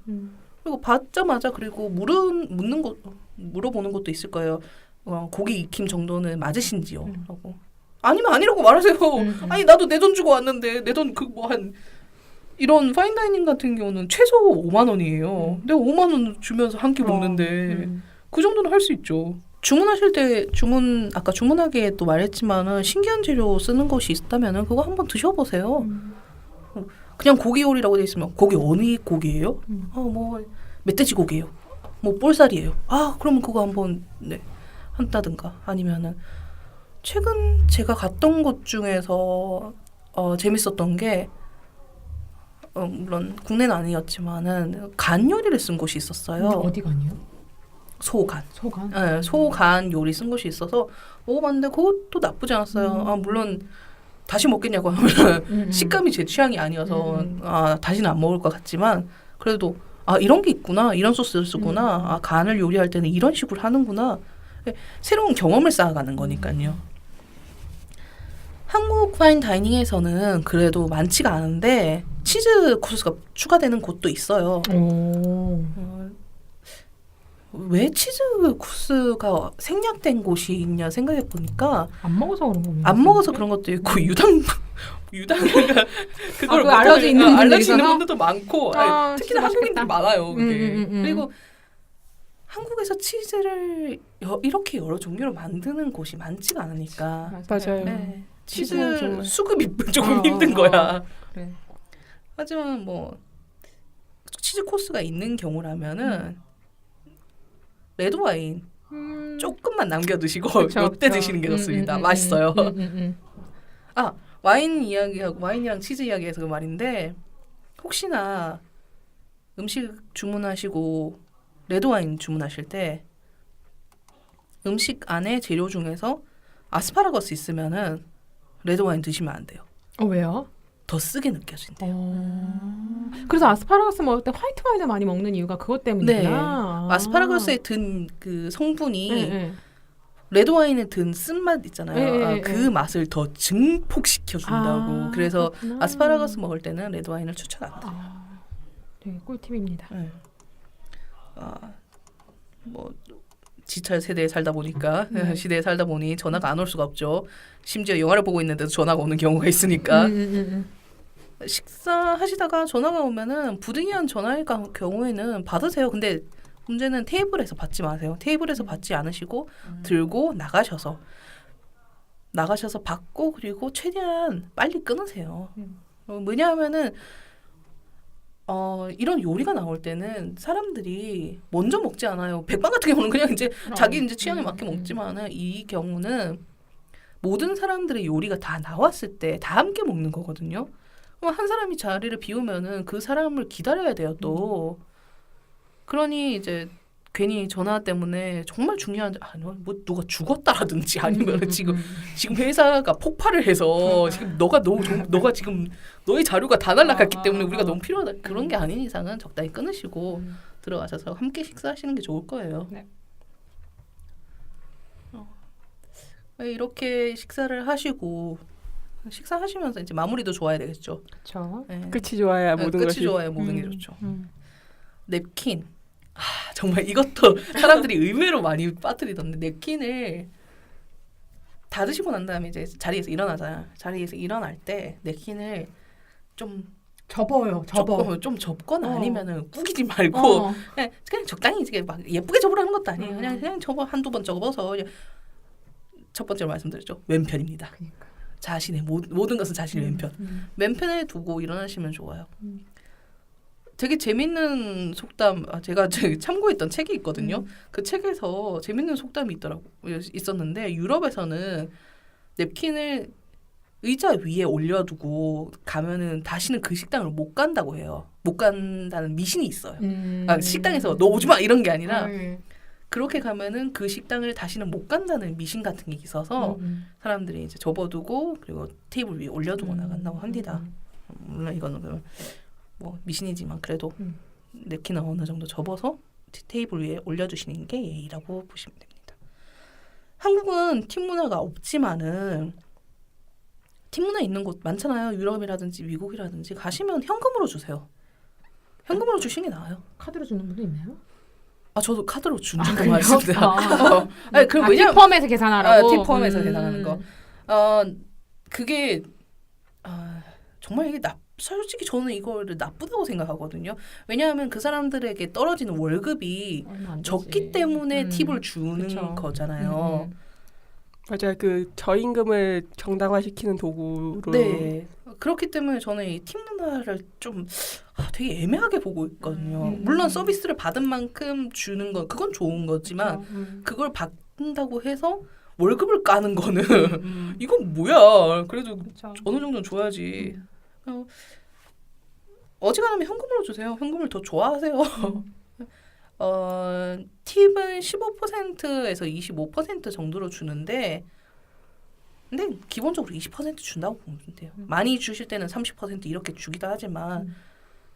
그리고 받자마자 그리고 물어보는 것도 있을 거예요. 고기 익힘 정도는 맞으신지요? 라고. 아니면 아니라고 말하세요. 아니 나도 내 돈 주고 왔는데 내 돈 이런 파인다이닝 같은 경우는 최소 5만 원이에요. 내가 5만 원 주면서 한 끼 먹는데 그 정도는 할 수 있죠. 주문하실 때 아까 주문하기에 또 말했지만은 신기한 재료 쓰는 것이 있다면은 그거 한번 드셔보세요. 그냥 고기 요리라고 돼 있으면 고기 어느 고기예요? 뭐 멧돼지 고기예요. 뭐 볼살이에요. 그러면 그거 한번 한다든가 아니면은 최근 제가 갔던 곳 중에서 재밌었던 게 물론 국내는 아니었지만은 간 요리를 쓴 곳이 있었어요. 어디 간이요? 소간. 소간? 소간 요리 쓴 곳이 있어서 먹어봤는데 그것도 나쁘지 않았어요. 물론 다시 먹겠냐고 하면 식감이 제 취향이 아니어서 다시는 안 먹을 것 같지만 그래도 이런 게 있구나. 이런 소스를 쓰구나. 간을 요리할 때는 이런 식으로 하는구나. 새로운 경험을 쌓아가는 거니까요. 한국 파인 다이닝에서는 그래도 많지가 않은데 치즈 코스가 추가되는 곳도 있어요. 왜 치즈 코스가 생략된 곳이 있냐 생각해 보니까 안 먹어서 그런 거예요. 안 먹어서 그런 것도 있고 유당인가 그걸 그 알러지 있는 알러지 있는 분들도 많고 특히나 진짜 한국인들이 맛있겠다. 많아요. 그게. 음. 그리고 한국에서 치즈를 이렇게 여러 종류로 만드는 곳이 많지가 않으니까 맞아요. 네. 치즈는 치즈 정말. 수급이 조금 힘든 거야. 그래. 하지만 뭐 치즈 코스가 있는 경우라면은 레드 와인 조금만 남겨 드시고 몇 대 드시는 게 좋습니다. 맛있어요. 와인 이야기하고 와인이랑 치즈 이야기해서 그 말인데 혹시나 음식 주문하시고 레드 와인 주문하실 때 음식 안에 재료 중에서 아스파라거스 있으면은 레드 와인 드시면 안 돼요. 왜요? 더 쓰게 느껴진대요. 그래서 아스파라거스 먹을 때 화이트 와인을 많이 먹는 이유가 그것 때문이구나. 아스파라거스에 든 그 성분이 레드 와인에 든 쓴맛 있잖아요. 예, 아, 예, 그 예. 맛을 더 증폭시켜 준다고. 그래서 그렇구나. 아스파라거스 먹을 때는 레드 와인을 추천 안 드려요. 되게 꿀팁입니다. 네. 뭐 디지털 세대에 살다 보니까 시대에 살다 보니 전화가 안 올 수가 없죠. 심지어 영화를 보고 있는데도 전화가 오는 경우가 있으니까 식사하시다가 전화가 오면은 부득이한 전화일 경우에는 받으세요. 근데 문제는 테이블에서 받지 마세요. 테이블에서 받지 않으시고 들고 나가셔서 받고 그리고 최대한 빨리 끊으세요. 왜냐하면은 이런 요리가 나올 때는 사람들이 먼저 먹지 않아요. 백반 같은 경우는 그냥 이제 자기 이제 취향에 맞게 먹지만은 이 경우는 모든 사람들의 요리가 다 나왔을 때 다 함께 먹는 거거든요. 그럼 한 사람이 자리를 비우면은 그 사람을 기다려야 돼요 또. 그러니 이제 괜히 전화 때문에 정말 중요한 뭐 누가 죽었다라든지 아니면 지금 회사가 폭발을 해서 지금 너가 지금 너의 자료가 다 날라갔기 때문에 우리가 너무 필요하다 그런 게 아닌 이상은 적당히 끊으시고 들어가셔서 함께 식사하시는 게 좋을 거예요. 네. 이렇게 식사를 하시고 식사하시면서 이제 마무리도 좋아야 되겠죠. 그렇죠. 네. 끝이 좋아야 모든 끝이 것이. 좋아야 모든 게 좋죠. 냅킨. 정말 이것도 사람들이 의외로 많이 빠뜨리던데 냅킨을 다 드시고 난 다음에 이제 자리에서 일어나잖아요. 자리에서 일어날 때 냅킨을 좀 접어요. 좀 접거나 아니면은 꾸기지 말고 그냥 적당히 이제 막 예쁘게 접으라는 것도 아니에요. 그냥 접어 한두 번 접어서 첫 번째로 말씀드렸죠. 왼편입니다. 그러니까. 자신의 모든 것은 자신의 왼편. 왼편에 두고 일어나시면 좋아요. 되게 재밌는 속담 제가 참고했던 책이 있거든요. 그 책에서 재밌는 속담이 있었는데 유럽에서는 냅킨을 의자 위에 올려두고 가면은 다시는 그 식당을 못 간다고 해요. 못 간다는 미신이 있어요. 식당에서 너 오지 마 이런 게 아니라 그렇게 가면은 그 식당을 다시는 못 간다는 미신 같은 게 있어서 사람들이 이제 접어두고 그리고 테이블 위에 올려두고 나간다고 합니다. 물론 이거는 뭐 미신이지만 그래도 냅킨을 어느 정도 접어서 테이블 위에 올려주시는 게 예의라고 보시면 됩니다. 한국은 팁 문화가 없지만은 팁 문화 있는 곳 많잖아요. 유럽이라든지 미국이라든지 가시면 현금으로 주세요. 현금으로 주시는 게 나아요. 카드로 주는 분도 있나요? 저도 카드로 준 적도 많습니다. 그럼 팁 포함해서 계산하라고? 팁 포함해서 계산하는 거. 그게 정말 이게 솔직히 저는 이거를 나쁘다고 생각하거든요. 왜냐하면 그 사람들에게 떨어지는 월급이 적기 때문에 팁을 주는 그쵸. 거잖아요. 맞아요. 그 저임금을 정당화시키는 도구로. 네. 그렇기 때문에 저는 이 팁 문화를 좀 되게 애매하게 보고 있거든요. 물론 서비스를 받은 만큼 주는 건 그건 좋은 거지만 그걸 받는다고 해서 월급을 까는 거는 이건 뭐야. 그래도 어느 정도는 줘야지. 어지간하면 현금으로 주세요. 현금을 더 좋아하세요. 팁은 15%에서 25% 정도로 주는데 근데 기본적으로 20% 준다고 보면 돼요. 많이 주실 때는 30% 이렇게 주기도 하지만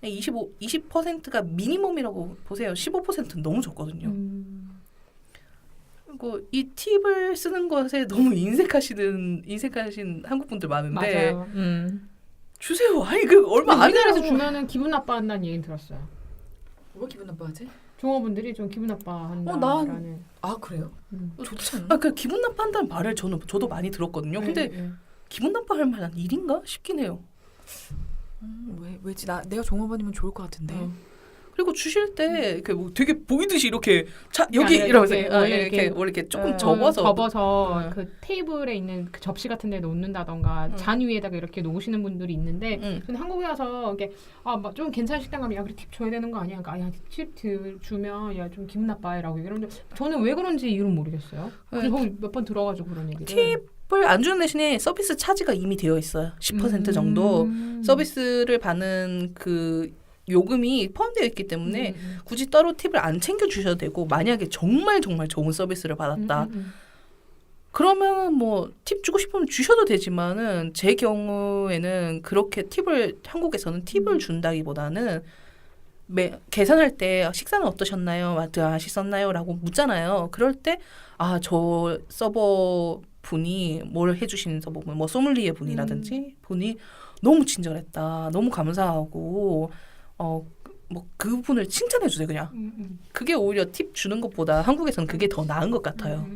20%가 미니멈이라고 보세요. 15%는 너무 적거든요. 그리고 이 팁을 쓰는 것에 너무 인색하신 한국 분들 많은데 맞아요. 주세요. 아니 그 얼마 안 우리나라에서 해요. 주면은 기분 나빠한다는 얘기는 들었어요. 왜 기분 나빠하지? 종업원들이 좀 기분 나빠한다라는. 그래요? 좋지 않나? 그 기분 나빠한다는 말을 저도 많이 들었거든요. 근데 기분 나빠할 만한 일인가 싶긴 해요. 왜지? 내가 종업원이면 좋을 것 같은데. 그리고 주실 때 뭐 되게 보이듯이 이렇게 여기 이러면서 이렇게 조금 접어서 그 테이블에 있는 그 접시 같은 데 놓는다던가 잔 위에다가 이렇게 놓으시는 분들이 있는데 저는 한국에 와서 이게 좀 괜찮은 식당 가면 야 그래 팁 줘야 되는 거 아니야? 그러니까 팁 주면 야 좀 기분 나빠해라고 이러는데 저는 왜 그런지 이유는 모르겠어요. 그래서 몇 번 들어가지고 그런 얘기를. 팁을 안 주는 대신에 서비스 차지가 이미 되어 있어요. 10% 정도 서비스를 받는 그 요금이 포함되어 있기 때문에 굳이 따로 팁을 안 챙겨주셔도 되고 만약에 정말 좋은 서비스를 받았다. 그러면 뭐 팁 주고 싶으면 주셔도 되지만은 제 경우에는 그렇게 한국에서는 팁을 준다기보다는 계산할 때 식사는 어떠셨나요? 맛있었나요? 라고 묻잖아요. 그럴 때 저 서버 분이 뭘 해주시는 서버분, 뭐 소믈리에 분이라든지 분이 너무 친절했다, 너무 감사하고 뭐 그분을 칭찬해 주세요. 그냥 그게 오히려 팁 주는 것보다 한국에서는 그게 더 나은 것 같아요.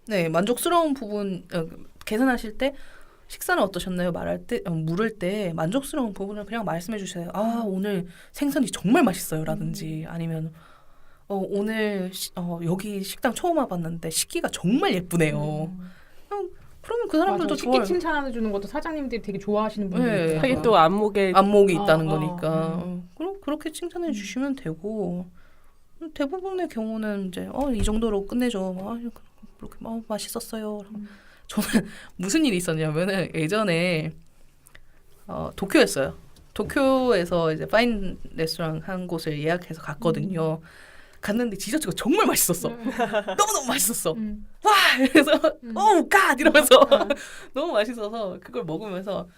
네, 만족스러운 부분 계산하실 때 식사는 어떠셨나요? 물을 때 만족스러운 부분을 그냥 말씀해 주세요. 오늘 생선이 정말 맛있어요라든지 아니면 오늘 여기 식당 처음 와봤는데 식기가 정말 예쁘네요. 그러면 그 사람들도 식기 좋아요. 칭찬해주는 것도 사장님들이 되게 좋아하시는 분들이 네. 있어요. 하긴 또 안목이 있다는 거니까 그럼 그렇게 칭찬해 주시면 되고 대부분의 경우는 이제 이 정도로 끝내죠. 그렇게 맛있었어요. 저는 무슨 일이 있었냐면은 예전에 도쿄였어요. 도쿄에서 이제 파인 레스토랑 한 곳을 예약해서 갔거든요. 갔는데 디저트가 정말 맛있었어. 너무너무 맛있었어. 와! 이래서 오 갓! 이러면서 너무 맛있어서 그걸 먹으면서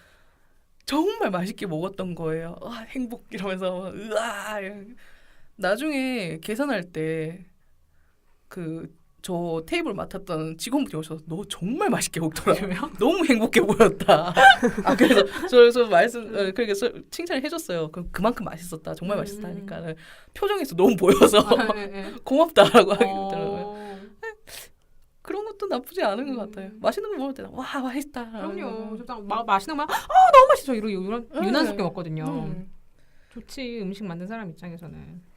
정말 맛있게 먹었던 거예요. 행복 이러면서 으아! 나중에 계산할 때 저 테이블 맡았던 직원분이 오셔서 너 정말 맛있게 먹더라. 너무 행복해 보였다. 그래서 저 그러니까 칭찬을 해줬어요. 그만큼 맛있었다. 정말 맛있었다 하니까 표정에서 너무 보여서 고맙다라고 하더라고요. 그런 것도 나쁘지 않은 것 같아요. 맛있는 거 먹을 때는 와 맛있다. 그럼요. 맛있는 거 너무 맛있어. 이런 유난스럽게 먹거든요. 좋지. 음식 만든 사람 입장에서는.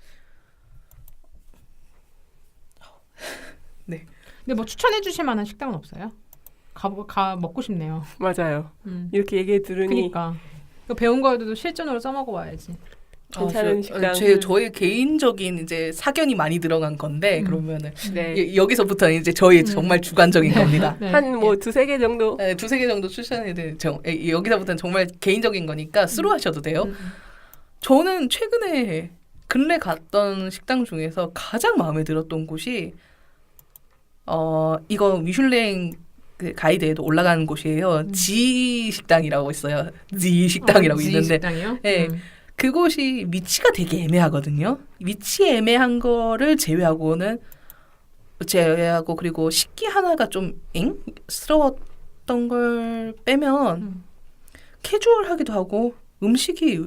네. 근데 뭐 추천해 주실 만한 식당은 없어요? 가 먹고 싶네요. 맞아요. 이렇게 얘기 들으니 그러니까 배운 거에도 실전으로 써먹어 와야지. 괜찮은 식당. 저의 개인적인 이제 사견이 많이 들어간 건데 그러면은 네. 여기서부터는 이제 저희 정말 주관적인 겁니다. 네. 한 뭐 두세 개 정도. 네, 두세 개 정도 추천해드릴 여기서부터는 정말 개인적인 거니까 스루하셔도 돼요. 저는 최근에 근래 갔던 식당 중에서 가장 마음에 들었던 곳이 이거 미슐랭 그 가이드에도 올라가는 곳이에요. 지 식당이라고 있어요. 지 식당이라고 있는데, 식당이요? 네, 그곳이 위치가 되게 애매하거든요. 위치 애매한 거를 제외하고 그리고 식기 하나가 좀 스러웠던 걸 빼면 캐주얼하기도 하고 음식이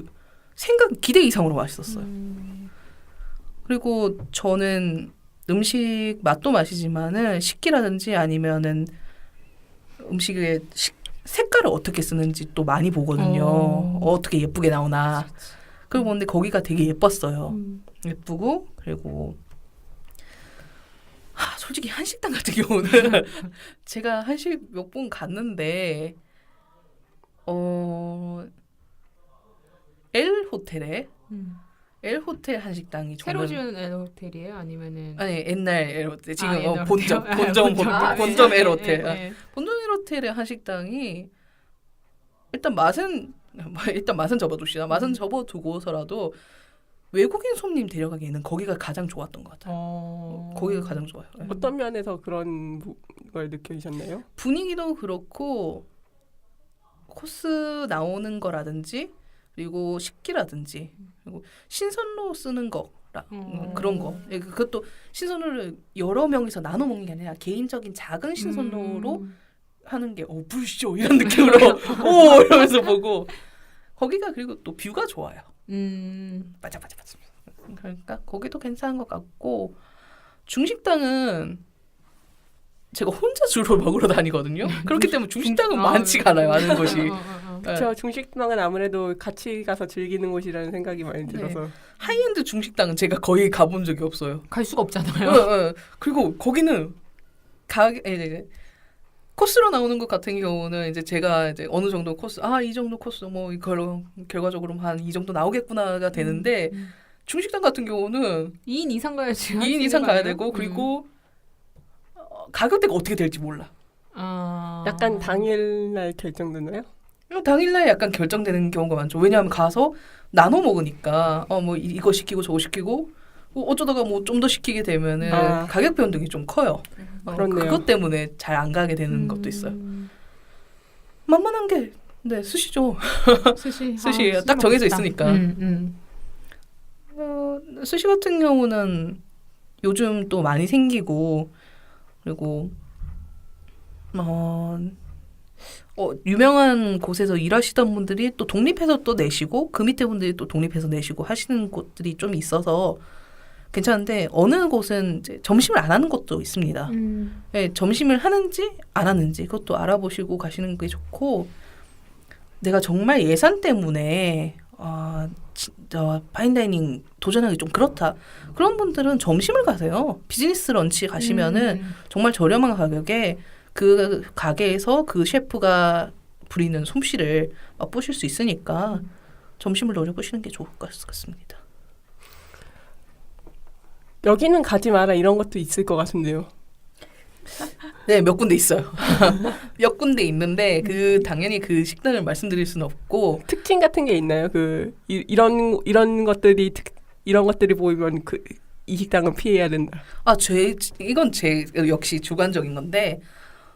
기대 이상으로 맛있었어요. 그리고 저는 음식 맛도 맛이지만은 식기라든지 아니면은 음식의 색깔을 어떻게 쓰는지 또 많이 보거든요. 어떻게 예쁘게 나오나. 그리고 근데 거기가 되게 예뻤어요. 예쁘고 그리고 솔직히 한식당 같은 경우는 제가 한식 몇 번 갔는데 엘 호텔 한식당이 새로 지은 엘 호텔이에요? 아니면은 옛날 엘 호텔 지금 옛날 본점 엘 호텔 본점 엘 호텔의 한식당이 일단 맛은 접어둡시다. 맛은 접어두고서라도 외국인 손님 데려가기에는 거기가 가장 좋았던 것 같아요. 거기가 가장 좋아요. 네. 어떤 면에서 그런 걸 느끼셨나요? 분위기도 그렇고 코스 나오는 거라든지 그리고 식기라든지 그리고 신선로 쓰는 거라 그런 거. 그것도 신선로를 여러 명이서 나눠 먹는 게 아니라 개인적인 작은 신선로로 하는 게 불쇼 이런 느낌으로 오 이러면서 보고 거기가 그리고 또 뷰가 좋아요. 맞아. 그러니까 거기도 괜찮은 것 같고 중식당은 제가 혼자 주로 먹으러 다니거든요. 그렇기 때문에 중식당은 많지가 않아요. 아는 곳이. 그렇죠. 중식당은 아무래도 같이 가서 즐기는 곳이라는 생각이 많이 들어서. 하이엔드 중식당은 제가 거의 가본 적이 없어요. 갈 수가 없잖아요. 그리고 거기는 코스로 나오는 것 같은 경우는 이제 제가 이제 어느 정도 코스 이 정도 코스 뭐 이걸로 결과적으로 한 이 정도 나오겠구나가 되는데 중식당 같은 경우는 2인 이상 가야지. 2인 이상 가야 되고 그리고 가격대가 어떻게 될지 몰라. 약간 당일날 결정되나요? 당일날 약간 결정되는 경우가 많죠. 왜냐하면 가서 나눠 먹으니까 뭐 이거 시키고 저거 시키고 어쩌다가 뭐 좀 더 시키게 되면은 가격 변동이 좀 커요. 그렇네요. 그것 때문에 잘 안 가게 되는 것도 있어요. 만만한 게 네, 스시죠. 스시. 스시예요. 스시 딱 정해져 먹고 싶다. 있으니까. 스시 같은 경우는 요즘 또 많이 생기고 그리고 유명한 곳에서 일하시던 분들이 또 독립해서 또 내시고 그 밑에 분들이 또 독립해서 내시고 하시는 곳들이 좀 있어서 괜찮은데 어느 곳은 이제 점심을 안 하는 곳도 있습니다. 네, 점심을 하는지 안 하는지 그것도 알아보시고 가시는 게 좋고 내가 정말 예산 때문에 진짜 파인다이닝 도전하기 좀 그렇다. 그런 분들은 점심을 가세요. 비즈니스 런치 가시면은 정말 저렴한 가격에 그 가게에서 그 셰프가 부리는 솜씨를 맛보실 수 있으니까 점심을 노려보시는 게 좋을 것 같습니다. 여기는 가지 마라 이런 것도 있을 것 같은데요. 네, 몇 군데 있어요. 몇 군데 있는데 당연히 그 식당을 말씀드릴 수는 없고 특징 같은 게 있나요? 이런 것들이 이런 것들이 보이면 이 식당은 피해야 된다. 이건 제 역시 주관적인 건데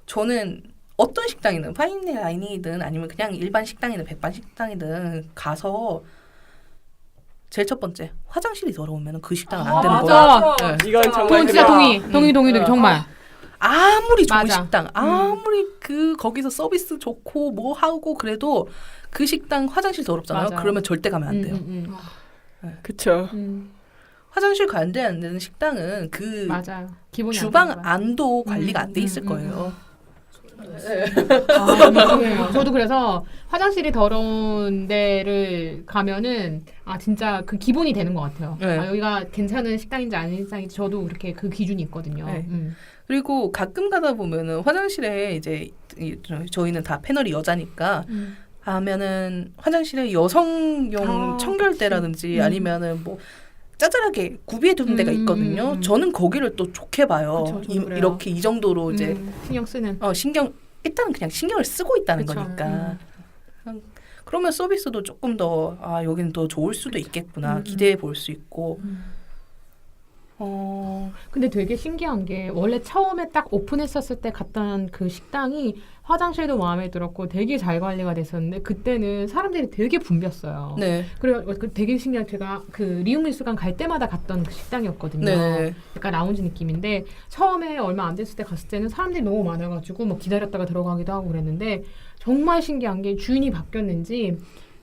저는 어떤 식당이든 파인다이닝이든 아니면 그냥 일반 식당이든 백반 식당이든 가서 제일 첫 번째 화장실이 더러우면 그 식당은 안 되는 맞아. 거예요. 네. 이건 정말 진짜 동의 정말. 아무리 좋은 맞아. 식당, 아무리 거기서 서비스 좋고 뭐 하고 그래도 그 식당 화장실 더럽잖아요. 맞아. 그러면 절대 가면 안 돼요. 그쵸. 화장실 가는데 안 되는 식당은 맞아요. 기본이 주방 안 되는 거야. 안도 관리가 안 돼 있을 거예요. 저도 그래서 화장실이 더러운 데를 가면은 진짜 그 기본이 되는 것 같아요. 네. 여기가 괜찮은 식당인지 아닌 식당인지 저도 그렇게 그 기준이 있거든요. 네. 그리고 가끔 가다 보면은 화장실에 이제 저희는 다 패널이 여자니까 하면은 화장실에 여성용 청결대라든지 아니면은 뭐 짜잘하게 구비해 두는 데가 있거든요. 저는 거기를 또 좋게 봐요. 그쵸, 저도 그래요. 이렇게 이 정도로 이제 신경 쓰는. 일단은 그냥 신경을 쓰고 있다는 그쵸. 거니까. 그러면 서비스도 조금 더 여기는 더 좋을 수도 있겠구나 기대해 볼 수 있고. 근데 되게 신기한 게 원래 처음에 딱 오픈했었을 때 갔던 그 식당이 화장실도 마음에 들었고 되게 잘 관리가 됐었는데 그때는 사람들이 되게 붐볐어요. 네. 그래 되게 신기한 제가 그 리움미술관 갈 때마다 갔던 그 식당이었거든요. 네. 약간 라운지 느낌인데 처음에 얼마 안 됐을 때 갔을 때는 사람들이 너무 많아가지고 뭐 기다렸다가 들어가기도 하고 그랬는데 정말 신기한 게 주인이 바뀌었는지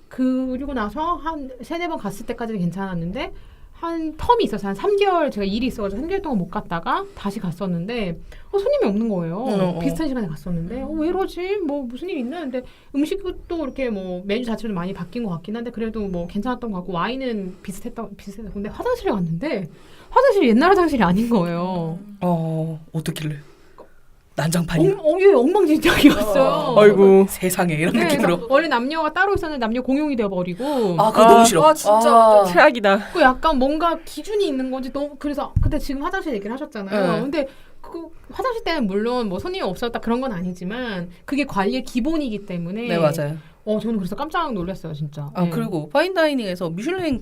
그리고 나서 한 3-4번 갔을 때까지는 괜찮았는데 한 텀이 있어서 한 3개월 제가 일이 있어가지고 3개월 동안 못 갔다가 다시 갔었는데 손님이 없는 거예요. 비슷한 시간에 갔었는데 왜 이러지? 뭐 무슨 일 있나? 근데 음식도 이렇게 뭐 메뉴 자체도 많이 바뀐 것 같긴 한데 그래도 뭐 괜찮았던 것 같고 와인은 비슷했다. 근데 화장실에 갔는데 화장실이 옛날 화장실이 아닌 거예요. 어떻길래? 난장판이야. 엉망진창이었어요. 아이고. 세상에 이런 네, 느낌으로. 그래서 원래 남녀가 따로 있었는데 남녀 공용이 되어버리고 그거 너무 싫어. 진짜. 최악이다. 그 약간 뭔가 기준이 있는 건지 너무 그래서 근데 지금 화장실 얘기를 하셨잖아요. 네. 근데 그 화장실 때는 물론 뭐 손님이 없었다 그런 건 아니지만 그게 관리의 기본이기 때문에 네, 맞아요. 저는 그래서 깜짝 놀랐어요, 진짜. 네. 그리고 파인다이닝에서 미슐랭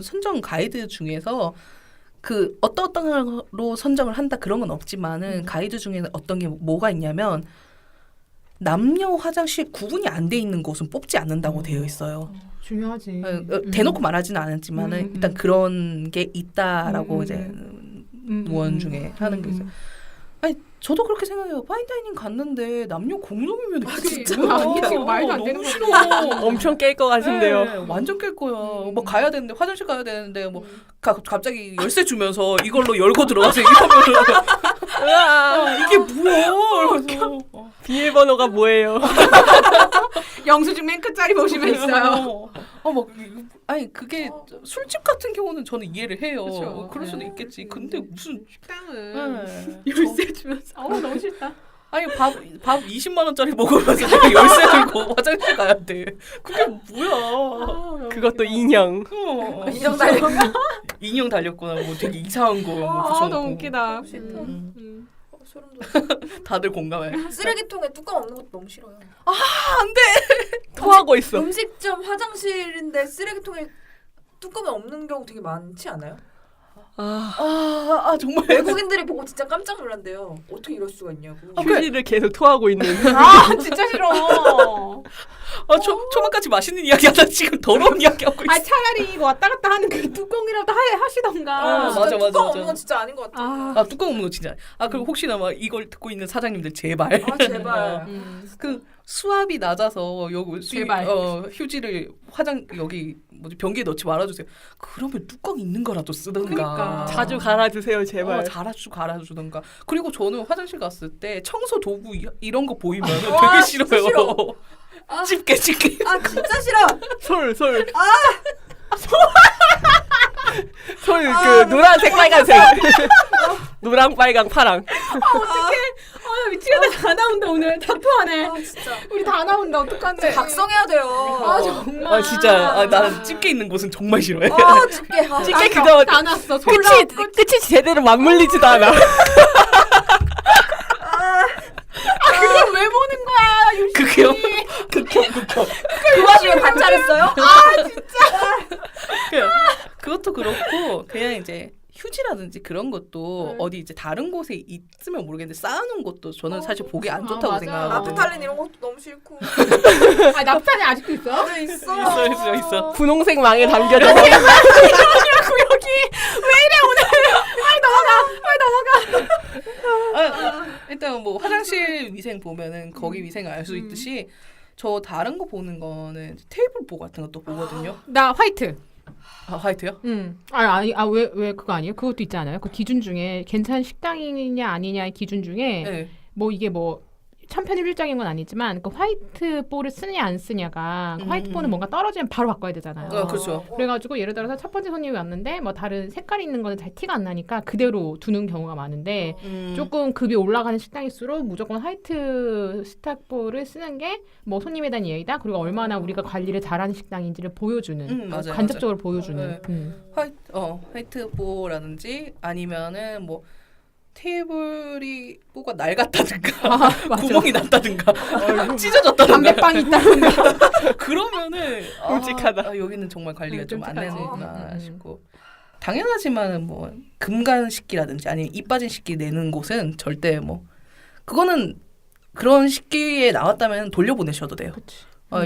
선정 가이드 중에서 어떤 거로 선정을 한다 그런 건 없지만은 가이드 중에 어떤 게 뭐가 있냐면 남녀 화장실 구분이 안 돼 있는 곳은 뽑지 않는다고 되어 있어요. 중요하지. 대놓고 말하지는 않았지만은 일단 그런 게 있다라고 이제 원 중에 하는 게 있어요. 아니 저도 그렇게 생각해요. 파인다이닝 갔는데 남녀 공용이면 진짜 이게 지금 말도 안 되는 너무 거죠. 싫어. 엄청 깰 것 같은데요. 네, 완전 깰 거야. 뭐 가야 되는데 화장실 가야 되는데 뭐 갑자기 열쇠 주면서 이걸로 열고 들어가세요. 이러면은 이게 뭐야? 이러면서 비밀번호가 뭐예요? 영수증 맨 끝자리 보시면 있어요. 아니 그게 술집 같은 경우는 저는 이해를 해요. 그쵸. 그럴 수도 있겠지. 근데 무슨 식당은 열쇠 주면서 너무 싫다. 아니 밥 20만 원짜리 먹으면서 내가 열쇠 들고 화장실 가야 돼. 그게 뭐야? 그것도 인형. 인형 달려. 인형 달렸구나. 뭐 되게 이상한 거. 뭐 붙여놓고. 너무 웃기다. 소름 돋아. 다들 공감해. 쓰레기통에 뚜껑 없는 것도 너무 싫어요. 토하고 있어. 음식점 화장실인데 쓰레기통에 뚜껑이 없는 경우 되게 많지 않아요? 정말. 외국인들이 보고 진짜 깜짝 놀란대요. 어떻게 이럴 수가 있냐고. 휴지를 계속 토하고 있는. 아 진짜 싫어. 초반까지 맛있는 이야기하다 지금 더러운 이야기하고 있어. 아 차라리 이거 왔다 갔다 하는 그 뚜껑이라도 하시던가. 맞아. 뚜껑 없는 건 진짜 아닌 것 같아. 뚜껑 없는 거 진짜. 그리고 혹시나 막 이걸 듣고 있는 사장님들 제발. 제발. 그 수압이 낮아서 여기 제발. 휴지를 여기 변기에 넣지 말아주세요. 그러면 뚜껑 있는 거라도 쓰던가. 그러니까. 자주 갈아주세요 제발. 자주 갈아주던가. 그리고 저는 화장실 갔을 때 청소 도구 이런 거 보이면 되게 싫어요. 싫어. 집게. 아 진짜 싫어. 솔. 솔 그 노란색 빨간색. 노랑 빨강 파랑. 아 미치겠다. 다 나온다 오늘. 다 토하네. 진짜. 우리 다 나온다. 어떡하지? 각성해야 돼요. 정말. 진짜 나는 집게 있는 곳은 정말 싫어해. 집게. 집게 그거 다 났어. 끝이 제대로 맞물리지도 않아. 그걸 왜 보는 거야? 유시. 그게요? 극혐. 그 와중에 관찰했어요? 그것도 그렇고 그냥 이제 휴지라든지 그런 것도 어디 이제 다른 곳에 있으면 모르겠는데 쌓아놓은 것도 저는 사실 보기 안 좋다고 맞아. 생각하거든요. 나프탈린 이런 것도 너무 싫고. 나프탈린 아직도 있어? 있어. 분홍색 망에 담겨져. 일단 뭐 화장실 위생 보면은 거기 위생을 알 수 있듯이 저 다른 거 보는 거는 테이블 보 같은 것도 보거든요. 나 화이트. 화이트요? 왜 그거 아니에요? 그것도 있지 않아요? 그 기준 중에 괜찮은 식당이냐 아니냐의 기준 중에 네. 뭐 이게 뭐 천편일률적인 건 아니지만 그 화이트 볼을 쓰냐 안 쓰냐가 그 화이트 볼은 뭔가 떨어지면 바로 바꿔야 되잖아요. 그렇죠. 그래가지고 예를 들어서 첫 번째 손님이 왔는데 뭐 다른 색깔이 있는 거는 잘 티가 안 나니까 그대로 두는 경우가 많은데 조금 급이 올라가는 식당일수록 무조건 화이트 스탁볼을 쓰는 게 뭐 손님에 대한 예의다. 그리고 얼마나 우리가 관리를 잘하는 식당인지를 보여주는 맞아요, 간접적으로 보여주는. 네. 화이트보라든지 아니면은 뭐 테이블이 뭐가 낡았다든가 구멍이 났다든가 찢어졌다든가 담배빵이 있다든가 그러면은 끔찍하다. 여기는 정말 관리가 좀 안 끔찍하지. 되는구나 싶고 당연하지만은 뭐 금간 식기라든지 아니면 이 빠진 식기 내는 곳은 절대 뭐 그거는 그런 식기에 나왔다면 돌려보내셔도 돼요.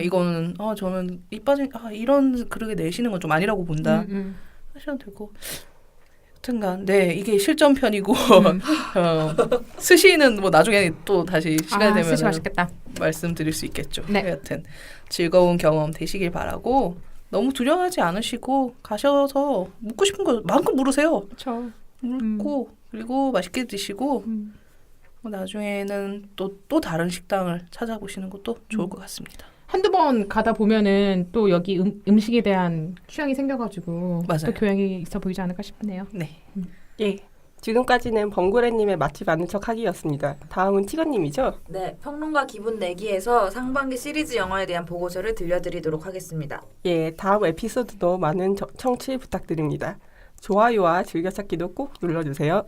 이거는 저는 이 빠진 이런 그릇에 내시는 건 좀 아니라고 본다 하셔도 되고 하여튼간 이게 실전편이고 스시는 뭐 나중에 또 다시 시간 스시 되면 맛있겠다. 말씀드릴 수 있겠죠. 네. 하여튼 즐거운 경험 되시길 바라고 너무 두려워하지 않으시고 가셔서 묻고 싶은 거 마음껏 물으세요. 그렇죠. 묻고 그리고 맛있게 드시고 나중에는 또 다른 식당을 찾아보시는 것도 좋을 것 같습니다. 한두 번 가다 보면은 또 여기 음식에 대한 취향이 생겨가지고 맞아요. 또 교양이 있어 보이지 않을까 싶네요. 네. 예. 지금까지는 번고래님의 맛집 아는 척하기였습니다. 다음은 티거님이죠? 네, 평론가 기분 내기에서 상반기 시리즈 영화에 대한 보고서를 들려드리도록 하겠습니다. 예, 다음 에피소드도 많은 청취 부탁드립니다. 좋아요와 즐겨찾기도 꼭 눌러주세요.